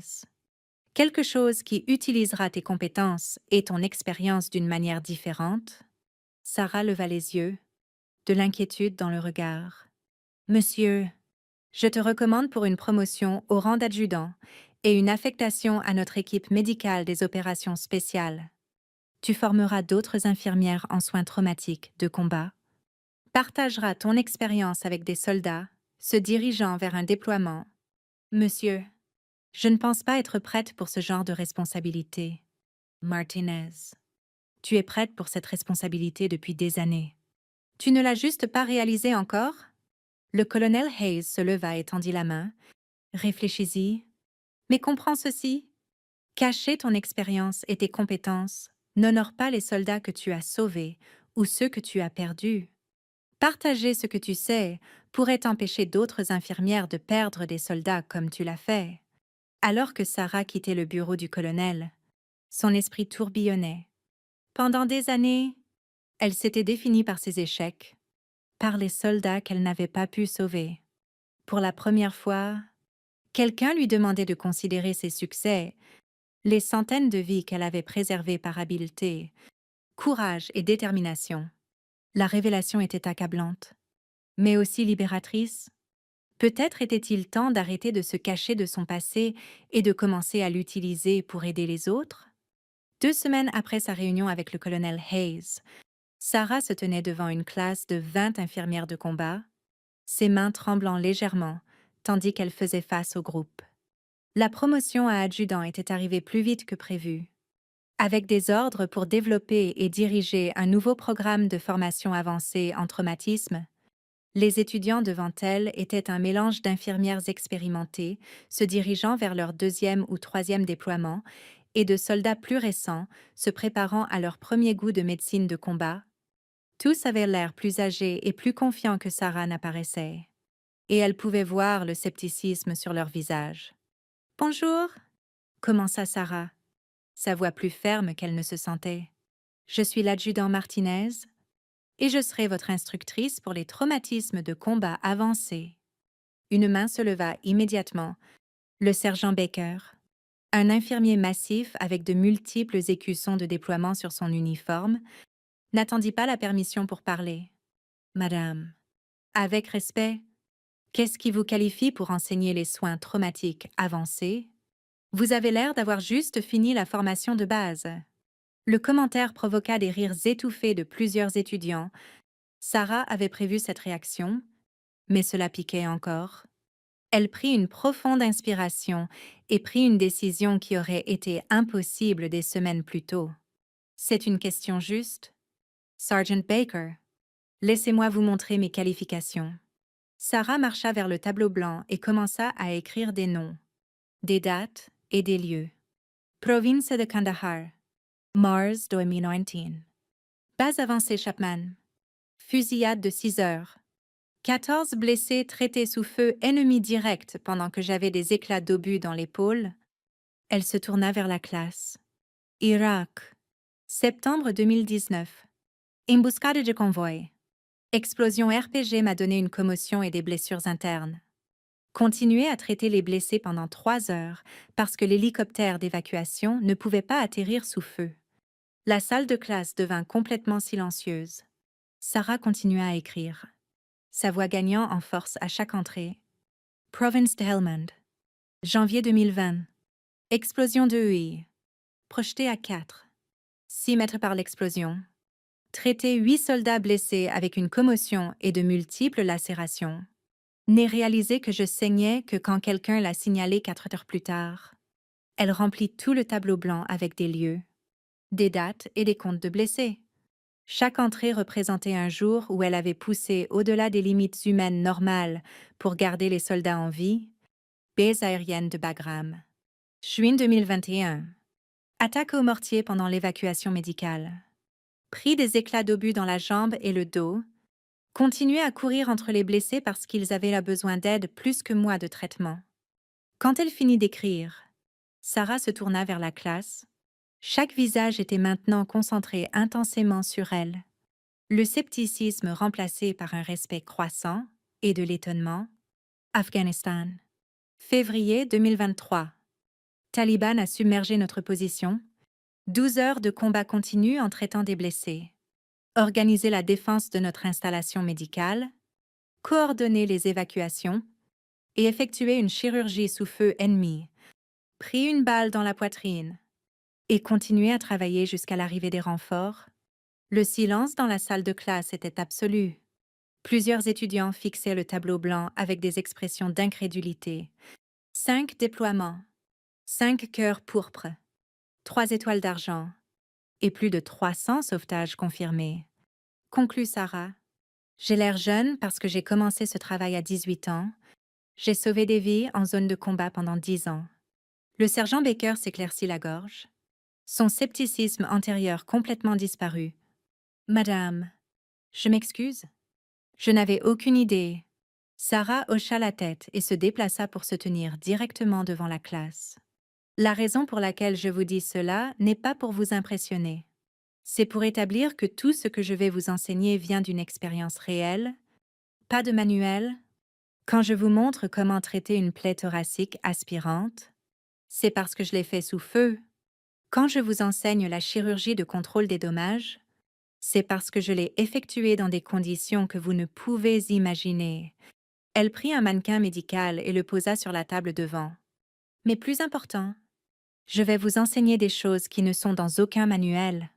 Quelque chose qui utilisera tes compétences et ton expérience d'une manière différente. Sarah leva les yeux, de l'inquiétude dans le regard. Monsieur, je te recommande pour une promotion au rang d'adjudant et une affectation à notre équipe médicale des opérations spéciales. Tu formeras d'autres infirmières en soins traumatiques de combat, partageras ton expérience avec des soldats, se dirigeant vers un déploiement. Monsieur, je ne pense pas être prête pour ce genre de responsabilité. Martinez, tu es prête pour cette responsabilité depuis des années. Tu ne l'as juste pas réalisée encore? Le colonel Hayes se leva et tendit la main. Réfléchis-y. Mais comprends ceci. Cacher ton expérience et tes compétences n'honore pas les soldats que tu as sauvés ou ceux que tu as perdus. Partager ce que tu sais pourrait empêcher d'autres infirmières de perdre des soldats comme tu l'as fait. Alors que Sarah quittait le bureau du colonel, son esprit tourbillonnait. Pendant des années, elle s'était définie par ses échecs, par les soldats qu'elle n'avait pas pu sauver. Pour la première fois, quelqu'un lui demandait de considérer ses succès, les centaines de vies qu'elle avait préservées par habileté, courage et détermination. La révélation était accablante, mais aussi libératrice. Peut-être était-il temps d'arrêter de se cacher de son passé et de commencer à l'utiliser pour aider les autres? 2 semaines après sa réunion avec le colonel Hayes, Sarah se tenait devant une classe de 20 infirmières de combat, ses mains tremblant légèrement, tandis qu'elle faisait face au groupe. La promotion à adjudant était arrivée plus vite que prévu. Avec des ordres pour développer et diriger un nouveau programme de formation avancée en traumatisme, les étudiants devant elle étaient un mélange d'infirmières expérimentées se dirigeant vers leur 2e ou 3e déploiement et de soldats plus récents se préparant à leur premier goût de médecine de combat. Tous avaient l'air plus âgés et plus confiants que Sarah n'apparaissait, et elle pouvait voir le scepticisme sur leur visage. « Bonjour » commença Sarah, sa voix plus ferme qu'elle ne se sentait. « Je suis l'adjudant Martinez, et je serai votre instructrice pour les traumatismes de combat avancés. » Une main se leva immédiatement. Le sergent Baker, un infirmier massif avec de multiples écussons de déploiement sur son uniforme, n'attendit pas la permission pour parler. « Madame, avec respect, qu'est-ce qui vous qualifie pour enseigner les soins traumatiques avancés? Vous avez l'air d'avoir juste fini la formation de base. » Le commentaire provoqua des rires étouffés de plusieurs étudiants. Sarah avait prévu cette réaction, mais cela piquait encore. Elle prit une profonde inspiration et prit une décision qui aurait été impossible des semaines plus tôt. C'est une question juste. Sergeant Baker, laissez-moi vous montrer mes qualifications. Sarah marcha vers le tableau blanc et commença à écrire des noms, des dates et des lieux. Province de Kandahar, Mars 2019. Base avancée Chapman. Fusillade de 6 heures. 14 blessés traités sous feu ennemi direct pendant que j'avais des éclats d'obus dans l'épaule. Elle se tourna vers la classe. Irak. Septembre 2019. Embuscade de convoi. Explosion RPG m'a donné une commotion et des blessures internes. Continuer à traiter les blessés pendant 3 heures parce que l'hélicoptère d'évacuation ne pouvait pas atterrir sous feu. La salle de classe devint complètement silencieuse. Sarah continua à écrire, sa voix gagnant en force à chaque entrée. Province de Helmand. Janvier 2020. Explosion de EI. Projeté à 4. 6 mètres par l'explosion. Traité 8 soldats blessés avec une commotion et de multiples lacérations. N'ai réalisé que je saignais que quand quelqu'un l'a signalé 4 heures plus tard. Elle remplit tout le tableau blanc avec des lieux, des dates et des comptes de blessés. Chaque entrée représentait un jour où elle avait poussé au-delà des limites humaines normales pour garder les soldats en vie. Base aérienne de Bagram. Juin 2021. Attaque au mortier pendant l'évacuation médicale. prit des éclats d'obus dans la jambe et le dos, continuait à courir entre les blessés parce qu'ils avaient là besoin d'aide plus que moi de traitement. Quand elle finit d'écrire, Sarah se tourna vers la classe. Chaque visage était maintenant concentré intensément sur elle. Le scepticisme remplacé par un respect croissant et de l'étonnement. Afghanistan. Février 2023. Taliban a submergé notre position. 12 heures de combat continu en traitant des blessés. Organiser la défense de notre installation médicale. Coordonner les évacuations. Et effectuer une chirurgie sous feu ennemi. Pris une balle dans la poitrine. Et continuer à travailler jusqu'à l'arrivée des renforts. Le silence dans la salle de classe était absolu. Plusieurs étudiants fixaient le tableau blanc avec des expressions d'incrédulité. 5 déploiements, 5 cœurs pourpres, 3 étoiles d'argent et plus de 300 sauvetages confirmés. Conclut Sarah. J'ai l'air jeune parce que j'ai commencé ce travail à 18 ans. J'ai sauvé des vies en zone de combat pendant 10 ans. Le sergent Baker s'éclaircit la gorge. Son scepticisme antérieur complètement disparu. Madame, je m'excuse. Je n'avais aucune idée. Sarah hocha la tête et se déplaça pour se tenir directement devant la classe. La raison pour laquelle je vous dis cela n'est pas pour vous impressionner. C'est pour établir que tout ce que je vais vous enseigner vient d'une expérience réelle, pas de manuel. Quand je vous montre comment traiter une plaie thoracique aspirante, c'est parce que je l'ai fait sous feu. Quand je vous enseigne la chirurgie de contrôle des dommages, c'est parce que je l'ai effectuée dans des conditions que vous ne pouvez imaginer. Elle prit un mannequin médical et le posa sur la table devant. Mais plus important, je vais vous enseigner des choses qui ne sont dans aucun manuel.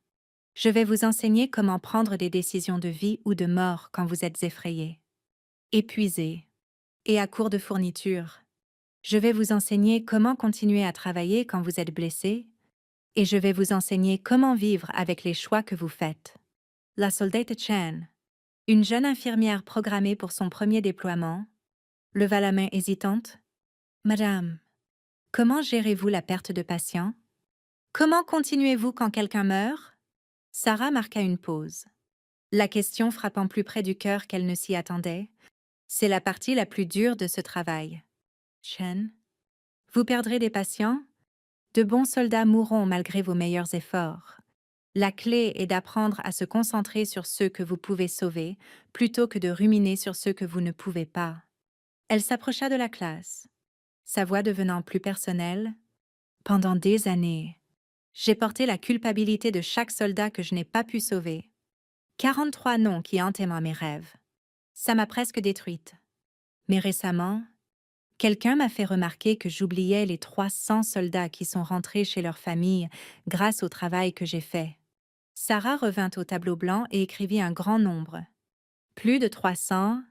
Je vais vous enseigner comment prendre des décisions de vie ou de mort quand vous êtes effrayé, épuisé et à court de fournitures. Je vais vous enseigner comment continuer à travailler quand vous êtes blessé et je vais vous enseigner comment vivre avec les choix que vous faites. La soldate Chen, une jeune infirmière programmée pour son premier déploiement, leva la main hésitante. Madame, comment gérez-vous la perte de patients? Comment continuez-vous quand quelqu'un meurt? Sarah marqua une pause. La question frappant plus près du cœur qu'elle ne s'y attendait. C'est la partie la plus dure de ce travail. Chen, vous perdrez des patients? De bons soldats mourront malgré vos meilleurs efforts. La clé est d'apprendre à se concentrer sur ceux que vous pouvez sauver plutôt que de ruminer sur ceux que vous ne pouvez pas. Elle s'approcha de la classe, sa voix devenant plus personnelle. Pendant des années, j'ai porté la culpabilité de chaque soldat que je n'ai pas pu sauver. 43 noms qui hantaient mes rêves. Ça m'a presque détruite. Mais récemment, quelqu'un m'a fait remarquer que j'oubliais les 300 soldats qui sont rentrés chez leur famille grâce au travail que j'ai fait. Sarah revint au tableau blanc et écrivit un grand nombre. Plus de 300,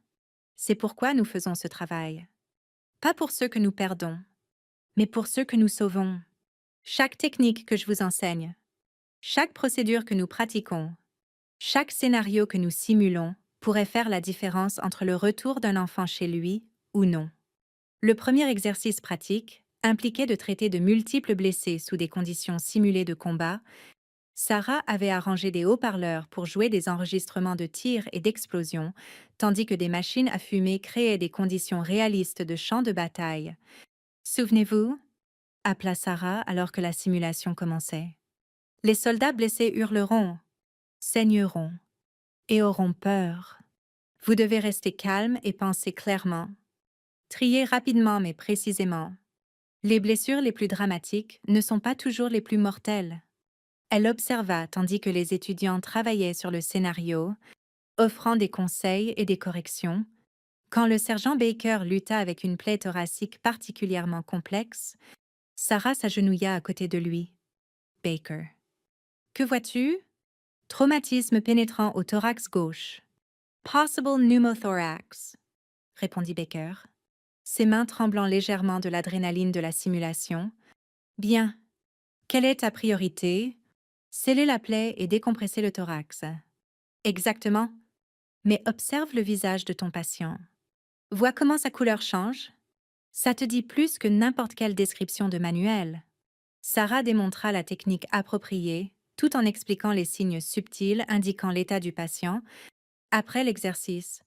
c'est pourquoi nous faisons ce travail. Pas pour ceux que nous perdons, mais pour ceux que nous sauvons. Chaque technique que je vous enseigne, chaque procédure que nous pratiquons, chaque scénario que nous simulons pourrait faire la différence entre le retour d'un enfant chez lui ou non. Le premier exercice pratique impliquait de traiter de multiples blessés sous des conditions simulées de combat. Sarah avait arrangé des haut-parleurs pour jouer des enregistrements de tirs et d'explosions, tandis que des machines à fumer créaient des conditions réalistes de champ de bataille. Souvenez-vous? Appela Sarah alors que la simulation commençait. Les soldats blessés hurleront, saigneront et auront peur. Vous devez rester calme et penser clairement. Triez rapidement mais précisément. Les blessures les plus dramatiques ne sont pas toujours les plus mortelles. Elle observa tandis que les étudiants travaillaient sur le scénario, offrant des conseils et des corrections. Quand le sergent Baker lutta avec une plaie thoracique particulièrement complexe, Sarah s'agenouilla à côté de lui. Baker. Que vois-tu? Traumatisme pénétrant au thorax gauche. Possible pneumothorax, répondit Baker, ses mains tremblant légèrement de l'adrénaline de la simulation. Bien. Quelle est ta priorité? Sceller la plaie et décompresser le thorax. Exactement. Mais observe le visage de ton patient. Vois comment sa couleur change. Ça te dit plus que n'importe quelle description de manuel. Sarah démontra la technique appropriée, tout en expliquant les signes subtils indiquant l'état du patient. Après l'exercice,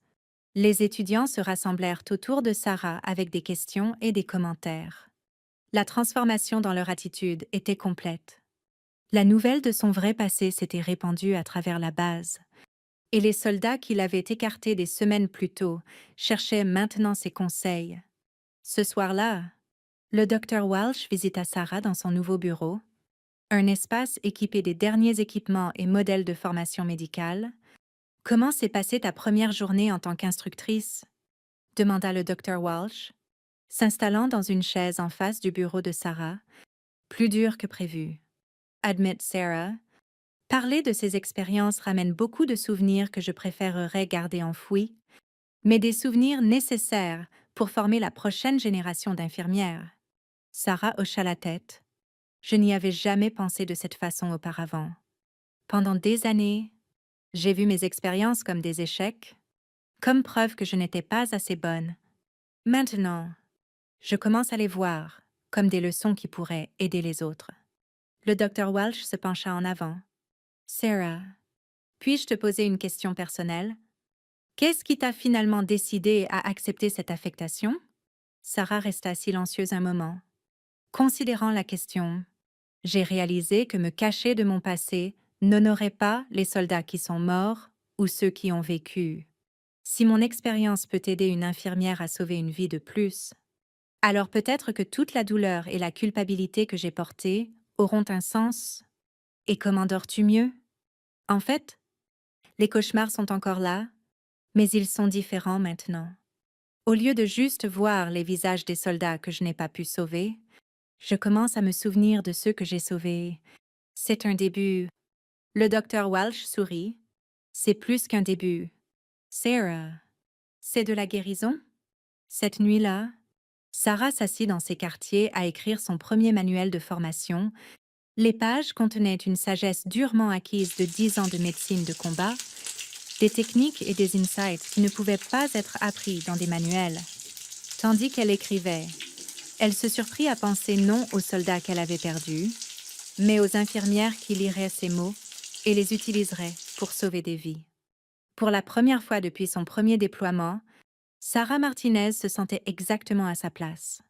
les étudiants se rassemblèrent autour de Sarah avec des questions et des commentaires. La transformation dans leur attitude était complète. La nouvelle de son vrai passé s'était répandue à travers la base, et les soldats qui l'avaient écarté des semaines plus tôt cherchaient maintenant ses conseils. Ce soir-là, le docteur Walsh visita Sarah dans son nouveau bureau, un espace équipé des derniers équipements et modèles de formation médicale. Comment s'est passée ta première journée en tant qu'instructrice? Demanda le docteur Walsh, s'installant dans une chaise en face du bureau de Sarah, plus dur que prévu. Admit Sarah, parler de ces expériences ramène beaucoup de souvenirs que je préférerais garder enfouis, mais des souvenirs nécessaires pour former la prochaine génération d'infirmières. Sarah hocha la tête. Je n'y avais jamais pensé de cette façon auparavant. Pendant des années, j'ai vu mes expériences comme des échecs, comme preuve que je n'étais pas assez bonne. Maintenant, je commence à les voir comme des leçons qui pourraient aider les autres. Le docteur Welch se pencha en avant. Sarah, puis-je te poser une question personnelle? Qu'est-ce qui t'a finalement décidé à accepter cette affectation? Sarah resta silencieuse un moment. Considérant la question, j'ai réalisé que me cacher de mon passé n'honorait pas les soldats qui sont morts ou ceux qui ont vécu. Si mon expérience peut aider une infirmière à sauver une vie de plus, alors peut-être que toute la douleur et la culpabilité que j'ai portées auront un sens. Et comment dors-tu mieux? En fait, les cauchemars sont encore là, mais ils sont différents maintenant. Au lieu de juste voir les visages des soldats que je n'ai pas pu sauver, je commence à me souvenir de ceux que j'ai sauvés. C'est un début. Le docteur Welch sourit. C'est plus qu'un début. Sarah, c'est de la guérison? Cette nuit-là, Sarah s'assit dans ses quartiers à écrire son premier manuel de formation. Les pages contenaient une sagesse durement acquise de 10 ans de médecine de combat, des techniques et des insights qui ne pouvaient pas être appris dans des manuels. Tandis qu'elle écrivait, elle se surprit à penser non aux soldats qu'elle avait perdus, mais aux infirmières qui liraient ces mots et les utiliseraient pour sauver des vies. Pour la première fois depuis son premier déploiement, Sarah Martinez se sentait exactement à sa place.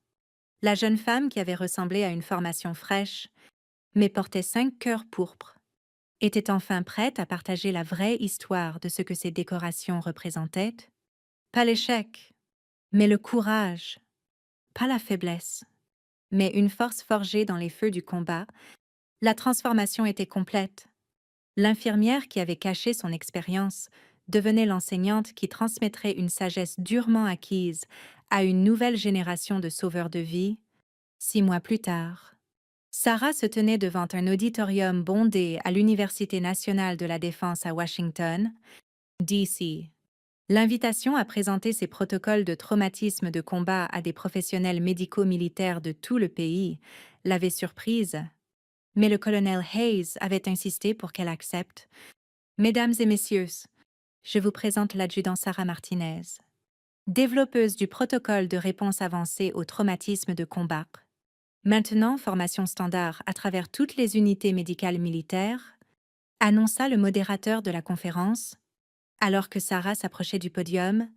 La jeune femme qui avait ressemblé à une formation fraîche, mais portait 5 cœurs pourpres, était enfin prête à partager la vraie histoire de ce que ces décorations représentaient. Pas l'échec, mais le courage. Pas la faiblesse, mais une force forgée dans les feux du combat. La transformation était complète. L'infirmière qui avait caché son expérience devenait l'enseignante qui transmettrait une sagesse durement acquise à une nouvelle génération de sauveurs de vie. 6 mois plus tard, Sarah se tenait devant un auditorium bondé à l'Université nationale de la défense à Washington, D.C. L'invitation à présenter ses protocoles de traumatisme de combat à des professionnels médico-militaires de tout le pays l'avait surprise, mais le colonel Hayes avait insisté pour qu'elle accepte. « Mesdames et messieurs, je vous présente l'adjudant Sarah Martinez, développeuse du protocole de réponse avancée au traumatisme de combat. Maintenant, formation standard à travers toutes les unités médicales militaires, » annonça le modérateur de la conférence. Alors que Sarah s'approchait du podium,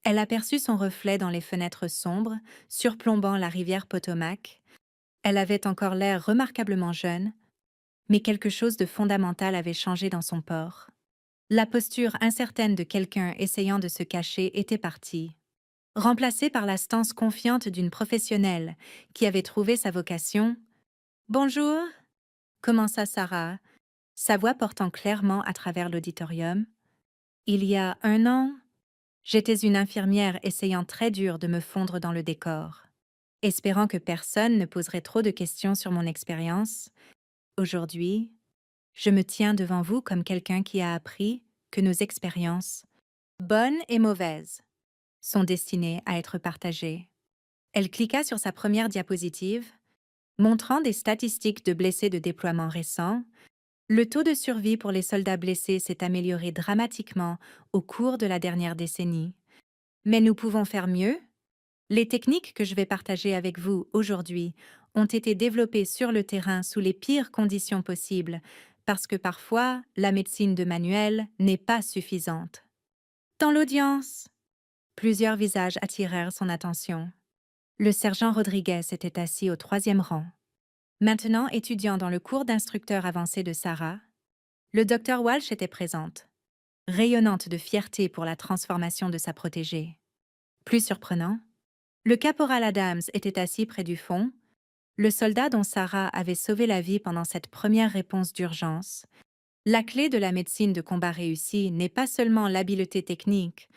elle aperçut son reflet dans les fenêtres sombres, surplombant la rivière Potomac. Elle avait encore l'air remarquablement jeune, mais quelque chose de fondamental avait changé dans son port. La posture incertaine de quelqu'un essayant de se cacher était partie, remplacée par la stance confiante d'une professionnelle qui avait trouvé sa vocation. « Bonjour », commença Sarah, sa voix portant clairement à travers l'auditorium. « Il y a 1 an, j'étais une infirmière essayant très dur de me fondre dans le décor, espérant que personne ne poserait trop de questions sur mon expérience. Aujourd'hui, je me tiens devant vous comme quelqu'un qui a appris que nos expériences, bonnes et mauvaises, sont destinées à être partagées. » Elle cliqua sur sa première diapositive, montrant des statistiques de blessés de déploiement récents. Le taux de survie pour les soldats blessés s'est amélioré dramatiquement au cours de la dernière décennie. Mais nous pouvons faire mieux. Les techniques que je vais partager avec vous aujourd'hui ont été développées sur le terrain sous les pires conditions possibles parce que parfois, la médecine de manuel n'est pas suffisante. Dans l'audience, plusieurs visages attirèrent son attention. Le sergent Rodriguez était assis au troisième rang. Maintenant étudiant dans le cours d'instructeur avancé de Sarah, le docteur Walsh était présente, rayonnante de fierté pour la transformation de sa protégée. Plus surprenant, le caporal Adams était assis près du fond, le soldat dont Sarah avait sauvé la vie pendant cette première réponse d'urgence. La clé de la médecine de combat réussie n'est pas seulement l'habileté technique,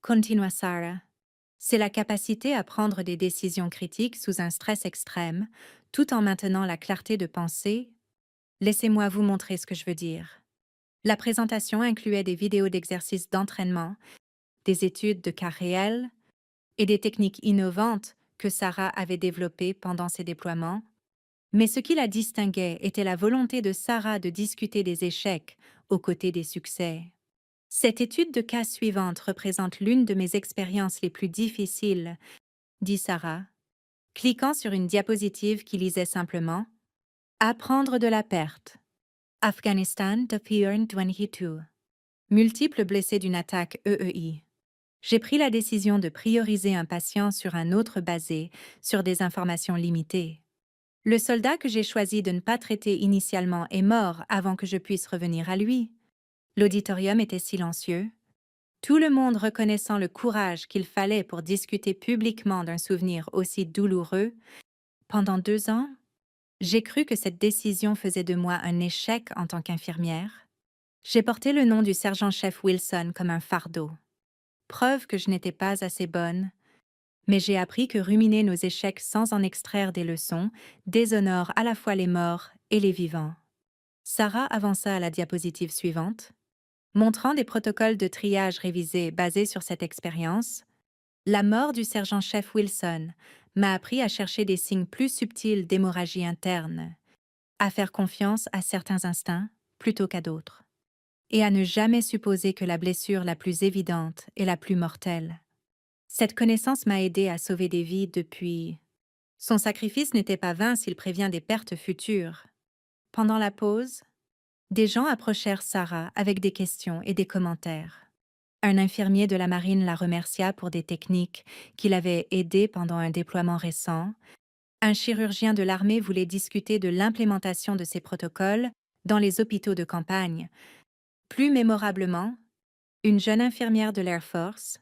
continua Sarah. C'est la capacité à prendre des décisions critiques sous un stress extrême, tout en maintenant la clarté de pensée. Laissez-moi vous montrer ce que je veux dire. La présentation incluait des vidéos d'exercices d'entraînement, des études de cas réels et des techniques innovantes que Sarah avait développées pendant ses déploiements. Mais ce qui la distinguait était la volonté de Sarah de discuter des échecs aux côtés des succès. Cette étude de cas suivante représente l'une de mes expériences les plus difficiles, dit Sarah, cliquant sur une diapositive qui lisait simplement Apprendre de la perte. Afghanistan 2022. Multiples blessés d'une attaque EEI. J'ai pris la décision de prioriser un patient sur un autre basé sur des informations limitées. Le soldat que j'ai choisi de ne pas traiter initialement est mort avant que je puisse revenir à lui. L'auditorium était silencieux, tout le monde reconnaissant le courage qu'il fallait pour discuter publiquement d'un souvenir aussi douloureux. Pendant 2 ans, j'ai cru que cette décision faisait de moi un échec en tant qu'infirmière. J'ai porté le nom du sergent-chef Wilson comme un fardeau. Preuve que je n'étais pas assez bonne, mais j'ai appris que ruminer nos échecs sans en extraire des leçons déshonore à la fois les morts et les vivants. Sarah avança à la diapositive suivante. Montrant des protocoles de triage révisés basés sur cette expérience, la mort du sergent-chef Wilson m'a appris à chercher des signes plus subtils d'hémorragie interne, à faire confiance à certains instincts plutôt qu'à d'autres, et à ne jamais supposer que la blessure la plus évidente est la plus mortelle. Cette connaissance m'a aidé à sauver des vies depuis. Son sacrifice n'était pas vain s'il prévient des pertes futures. Pendant la pause, des gens approchèrent Sarah avec des questions et des commentaires. Un infirmier de la marine la remercia pour des techniques qui l'avaient aidé pendant un déploiement récent. Un chirurgien de l'armée voulait discuter de l'implémentation de ces protocoles dans les hôpitaux de campagne. Plus mémorablement, une jeune infirmière de l'Air Force,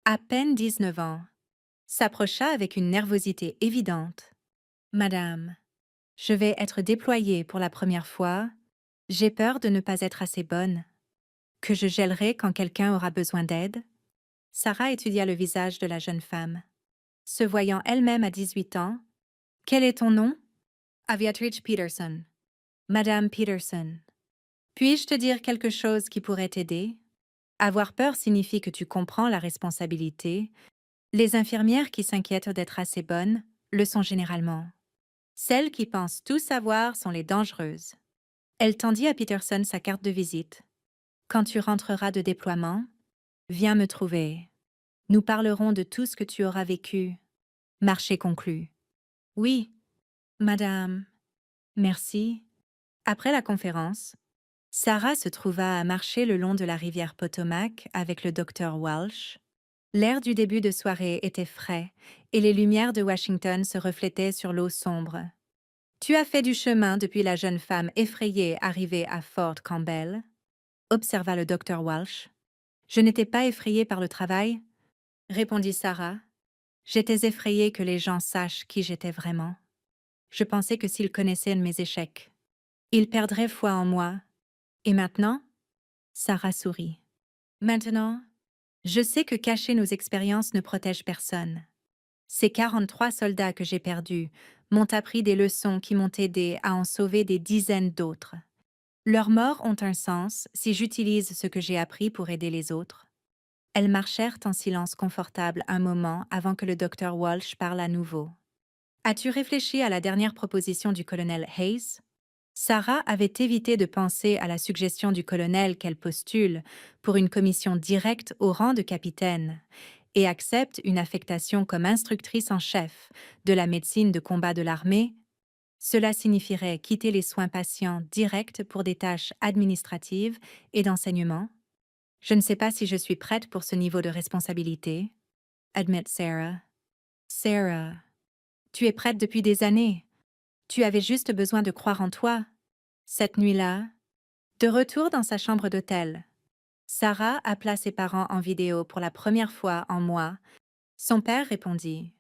à peine 19 ans, s'approcha avec une nervosité évidente. « Madame, je vais être déployée pour la première fois. J'ai peur de ne pas être assez bonne. Que je gèlerai quand quelqu'un aura besoin d'aide ?» Sarah étudia le visage de la jeune femme. Se voyant elle-même à 18 ans, « Quel est ton nom ?»« Aviatrix Peterson. »« Madame Peterson. Puis-je te dire quelque chose qui pourrait t'aider ? Avoir peur signifie que tu comprends la responsabilité. Les infirmières qui s'inquiètent d'être assez bonnes le sont généralement. Celles qui pensent tout savoir sont les dangereuses. » Elle tendit à Peterson sa carte de visite. « Quand tu rentreras de déploiement, viens me trouver. Nous parlerons de tout ce que tu auras vécu. » Marché conclu. « Oui, madame. Merci. » Après la conférence, Sarah se trouva à marcher le long de la rivière Potomac avec le docteur Walsh. L'air du début de soirée était frais et les lumières de Washington se reflétaient sur l'eau sombre. « Tu as fait du chemin depuis la jeune femme effrayée arrivée à Fort Campbell ?» observa le docteur Walsh. « Je n'étais pas effrayée par le travail, » répondit Sarah. « J'étais effrayée que les gens sachent qui j'étais vraiment. Je pensais que s'ils connaissaient mes échecs, ils perdraient foi en moi. Et maintenant ?» Sarah sourit. « Maintenant, je sais que cacher nos expériences ne protège personne. Ces 43 soldats que j'ai perdus m'ont appris des leçons qui m'ont aidé à en sauver des dizaines d'autres. Leurs morts ont un sens si j'utilise ce que j'ai appris pour aider les autres. » Elles marchèrent en silence confortable un moment avant que le docteur Walsh parle à nouveau. « As-tu réfléchi à la dernière proposition du colonel Hayes ?» Sarah avait évité de penser à la suggestion du colonel qu'elle postule pour une commission directe au rang de capitaine et accepte une affectation comme instructrice en chef de la médecine de combat de l'armée. Cela signifierait quitter les soins patients directs pour des tâches administratives et d'enseignement. Je ne sais pas si je suis prête pour ce niveau de responsabilité, admet Sarah. Sarah, tu es prête depuis des années. Tu avais juste besoin de croire en toi. Cette nuit-là, de retour dans sa chambre d'hôtel, Sarah appela ses parents en vidéo pour la première fois en mois. Son père répondit,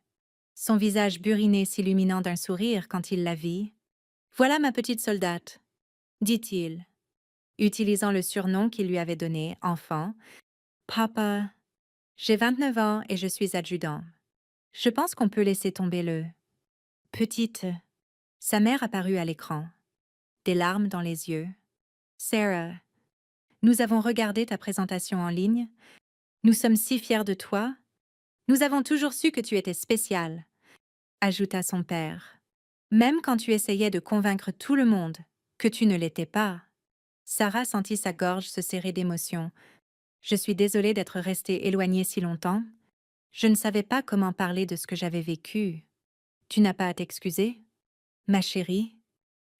son visage buriné s'illuminant d'un sourire quand il la vit. Voilà ma petite soldate, dit-il, utilisant le surnom qu'il lui avait donné, enfant. Papa, j'ai 29 ans et je suis adjudant. Je pense qu'on peut laisser tomber le petite. Sa mère apparut à l'écran, des larmes dans les yeux. Sarah, nous avons regardé ta présentation en ligne. Nous sommes si fiers de toi. Nous avons toujours su que tu étais spécial, ajouta son père. Même quand tu essayais de convaincre tout le monde que tu ne l'étais pas. Sarah sentit sa gorge se serrer d'émotion. Je suis désolée d'être restée éloignée si longtemps. Je ne savais pas comment parler de ce que j'avais vécu. Tu n'as pas à t'excuser, ma chérie,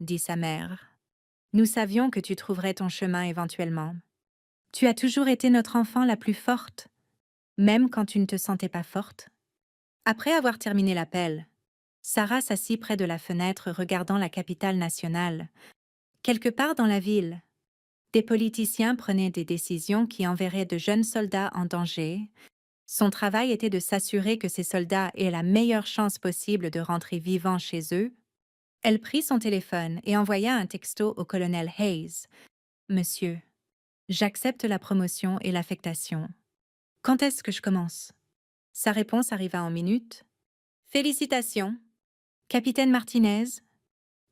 dit sa mère. Nous savions que tu trouverais ton chemin éventuellement. Tu as toujours été notre enfant la plus forte, même quand tu ne te sentais pas forte. Après avoir terminé l'appel, Sarah s'assit près de la fenêtre regardant la capitale nationale. Quelque part dans la ville, des politiciens prenaient des décisions qui enverraient de jeunes soldats en danger. Son travail était de s'assurer que ces soldats aient la meilleure chance possible de rentrer vivants chez eux. Elle prit son téléphone et envoya un texto au colonel Hayes. « Monsieur, j'accepte la promotion et l'affectation. Quand est-ce que je commence ?» Sa réponse arriva en minutes. « Félicitations, capitaine Martinez.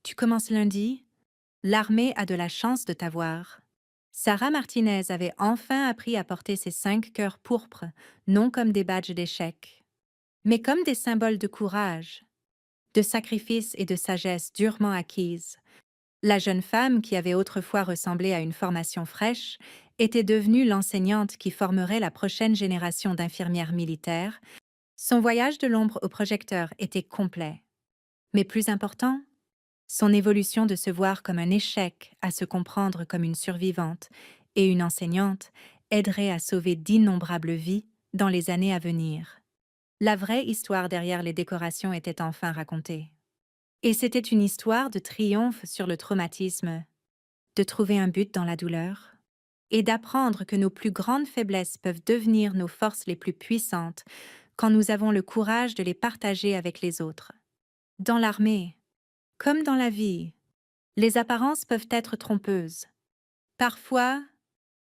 Tu commences lundi. L'armée a de la chance de t'avoir. » Sarah Martinez avait enfin appris à porter ses 5 cœurs pourpres, non comme des badges d'échec, mais comme des symboles de courage, de sacrifice et de sagesse durement acquises. La jeune femme, qui avait autrefois ressemblé à une formation fraîche, était devenue l'enseignante qui formerait la prochaine génération d'infirmières militaires. Son voyage de l'ombre au projecteur était complet. Mais plus important, son évolution de se voir comme un échec à se comprendre comme une survivante et une enseignante aiderait à sauver d'innombrables vies dans les années à venir. La vraie histoire derrière les décorations était enfin racontée. Et c'était une histoire de triomphe sur le traumatisme, de trouver un but dans la douleur, et d'apprendre que nos plus grandes faiblesses peuvent devenir nos forces les plus puissantes quand nous avons le courage de les partager avec les autres. Dans l'armée, comme dans la vie, les apparences peuvent être trompeuses. Parfois,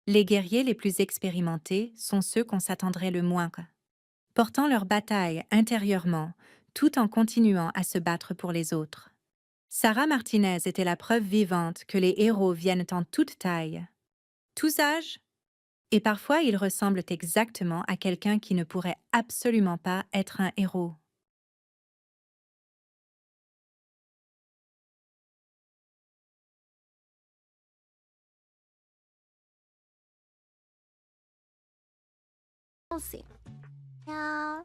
les guerriers les plus expérimentés sont ceux qu'on s'attendrait le moins, portant leur bataille intérieurement, tout en continuant à se battre pour les autres. Sarah Martinez était la preuve vivante que les héros viennent en toute taille, tous âges, et parfois ils ressemblent exactement à quelqu'un qui ne pourrait absolument pas être un héros. We'll see. Yeah.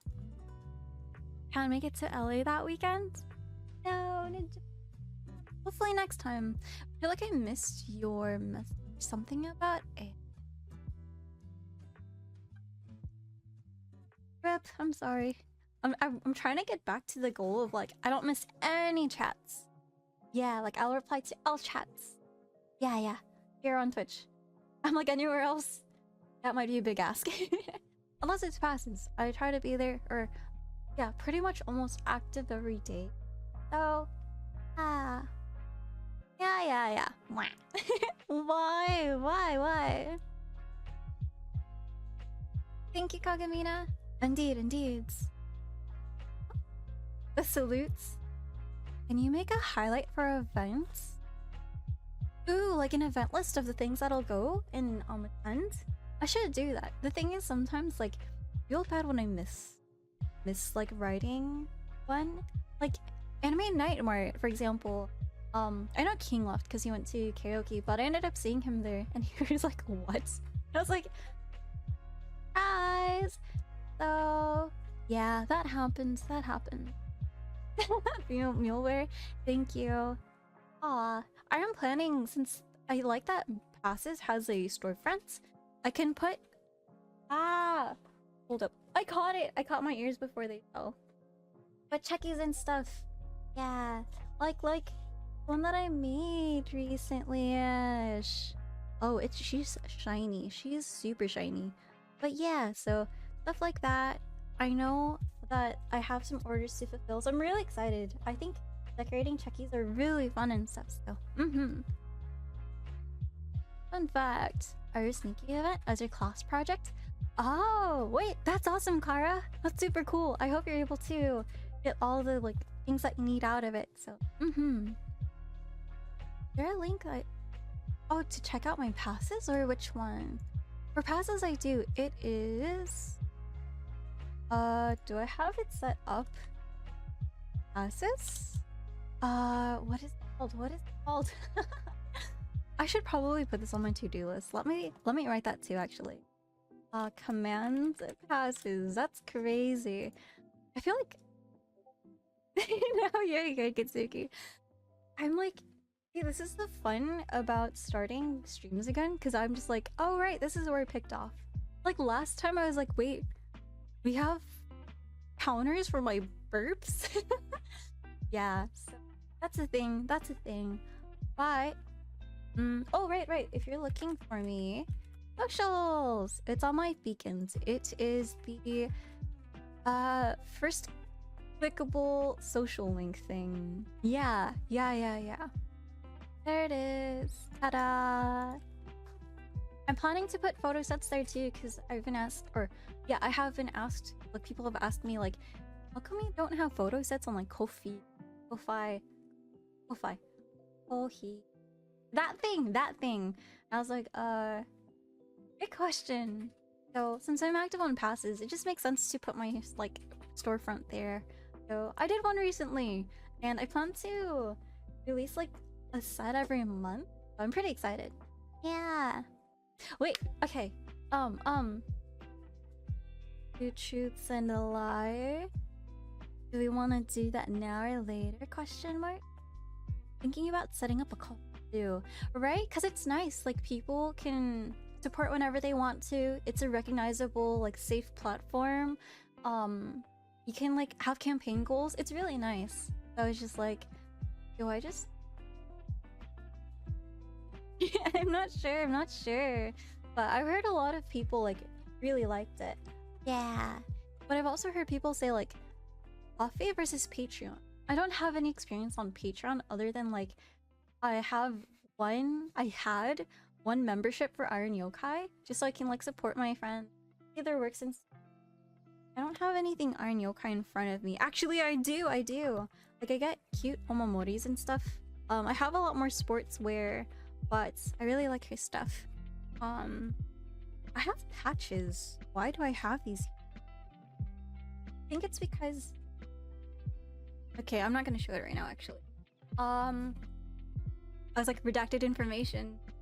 Can I make it to LA that weekend? No. Hopefully next time. I feel like I missed your message. Something about a rip. I'm sorry. I'm trying to get back to the goal of like I don't miss any chats. Yeah, like I'll reply to all chats. Yeah. Here on Twitch. I'm like anywhere else. That might be a big ask. Unless it passes. I try to be there or yeah, pretty much almost active every day. So yeah. Mwah. Why? Thank you, Kagamina. Indeed. The salutes. Can you make a highlight for events? Ooh, like an event list of the things that'll go in attend? I should do that. The thing is, sometimes like I feel bad when I miss like writing one. Like Anime Nightmare, for example. I know King left because he went to karaoke, but I ended up seeing him there and he was like, what? I was like, guys. So yeah, that happens. Muleware, thank you. Aw, I am planning, since I like that Passes has a storefront, I can put... Ah! Hold up. I caught it! I caught my ears before they fell. But Chuckies and stuff. Yeah. Like one that I made recently-ish. Oh, she's shiny. She's super shiny. But yeah, so stuff like that. I know that I have some orders to fulfill, so I'm really excited. I think decorating Chuckies are really fun and stuff still. Fun fact, our sneaky event as your class project. Oh, wait, that's awesome, Kara. That's super cool. I hope you're able to get all the like things that you need out of it. So, Is there a link oh, to check out my passes, or which one? For passes I do. It is do I have it set up? Passes? What is it called? What is it called? I should probably put this on my to-do list. Let me write that too, actually. Commands passes. That's crazy. I feel like no, you're good, Kitsuki. I'm like, hey, this is the fun about starting streams again, because I'm just like, oh right, this is where I picked off. Like last time I was like, wait, we have counters for my burps? Yeah, so that's a thing, that's a thing. But oh right, if you're looking for me, socials, it's on my beacons. It is the first clickable social link thing. Yeah. There it is. Ta-da! I'm planning to put photo sets there too, because I've been asked, or yeah, I have been asked, like people have asked me like, how come we don't have photo sets on like Ko-fi? That thing. I was like, good question. So since I'm active on passes, it just makes sense to put my like storefront there. So I did one recently, and I plan to release like a set every month. I'm pretty excited. Yeah. Wait, okay. Two truths and a lie. Do we want to do that now or later? Question mark. Thinking about setting up a call too, right? Because it's nice. Like people can support whenever they want to. It's a recognizable, like safe platform. You can like have campaign goals. It's really nice. So I was just like, do I just I'm not sure. But I've heard a lot of people like really liked it. Yeah. But I've also heard people say like Coffee versus Patreon. I don't have any experience on Patreon other than like I had one membership for Iron Yokai just so I can like support my friend. Either works in I don't have anything Iron Yokai in front of me. Actually, I do. Like I get cute omomoris and stuff. I have a lot more sportswear, but I really like her stuff. I have patches. Why do I have these? I think it's because... Okay, I'm not gonna show it right now, actually. I was like, redacted information.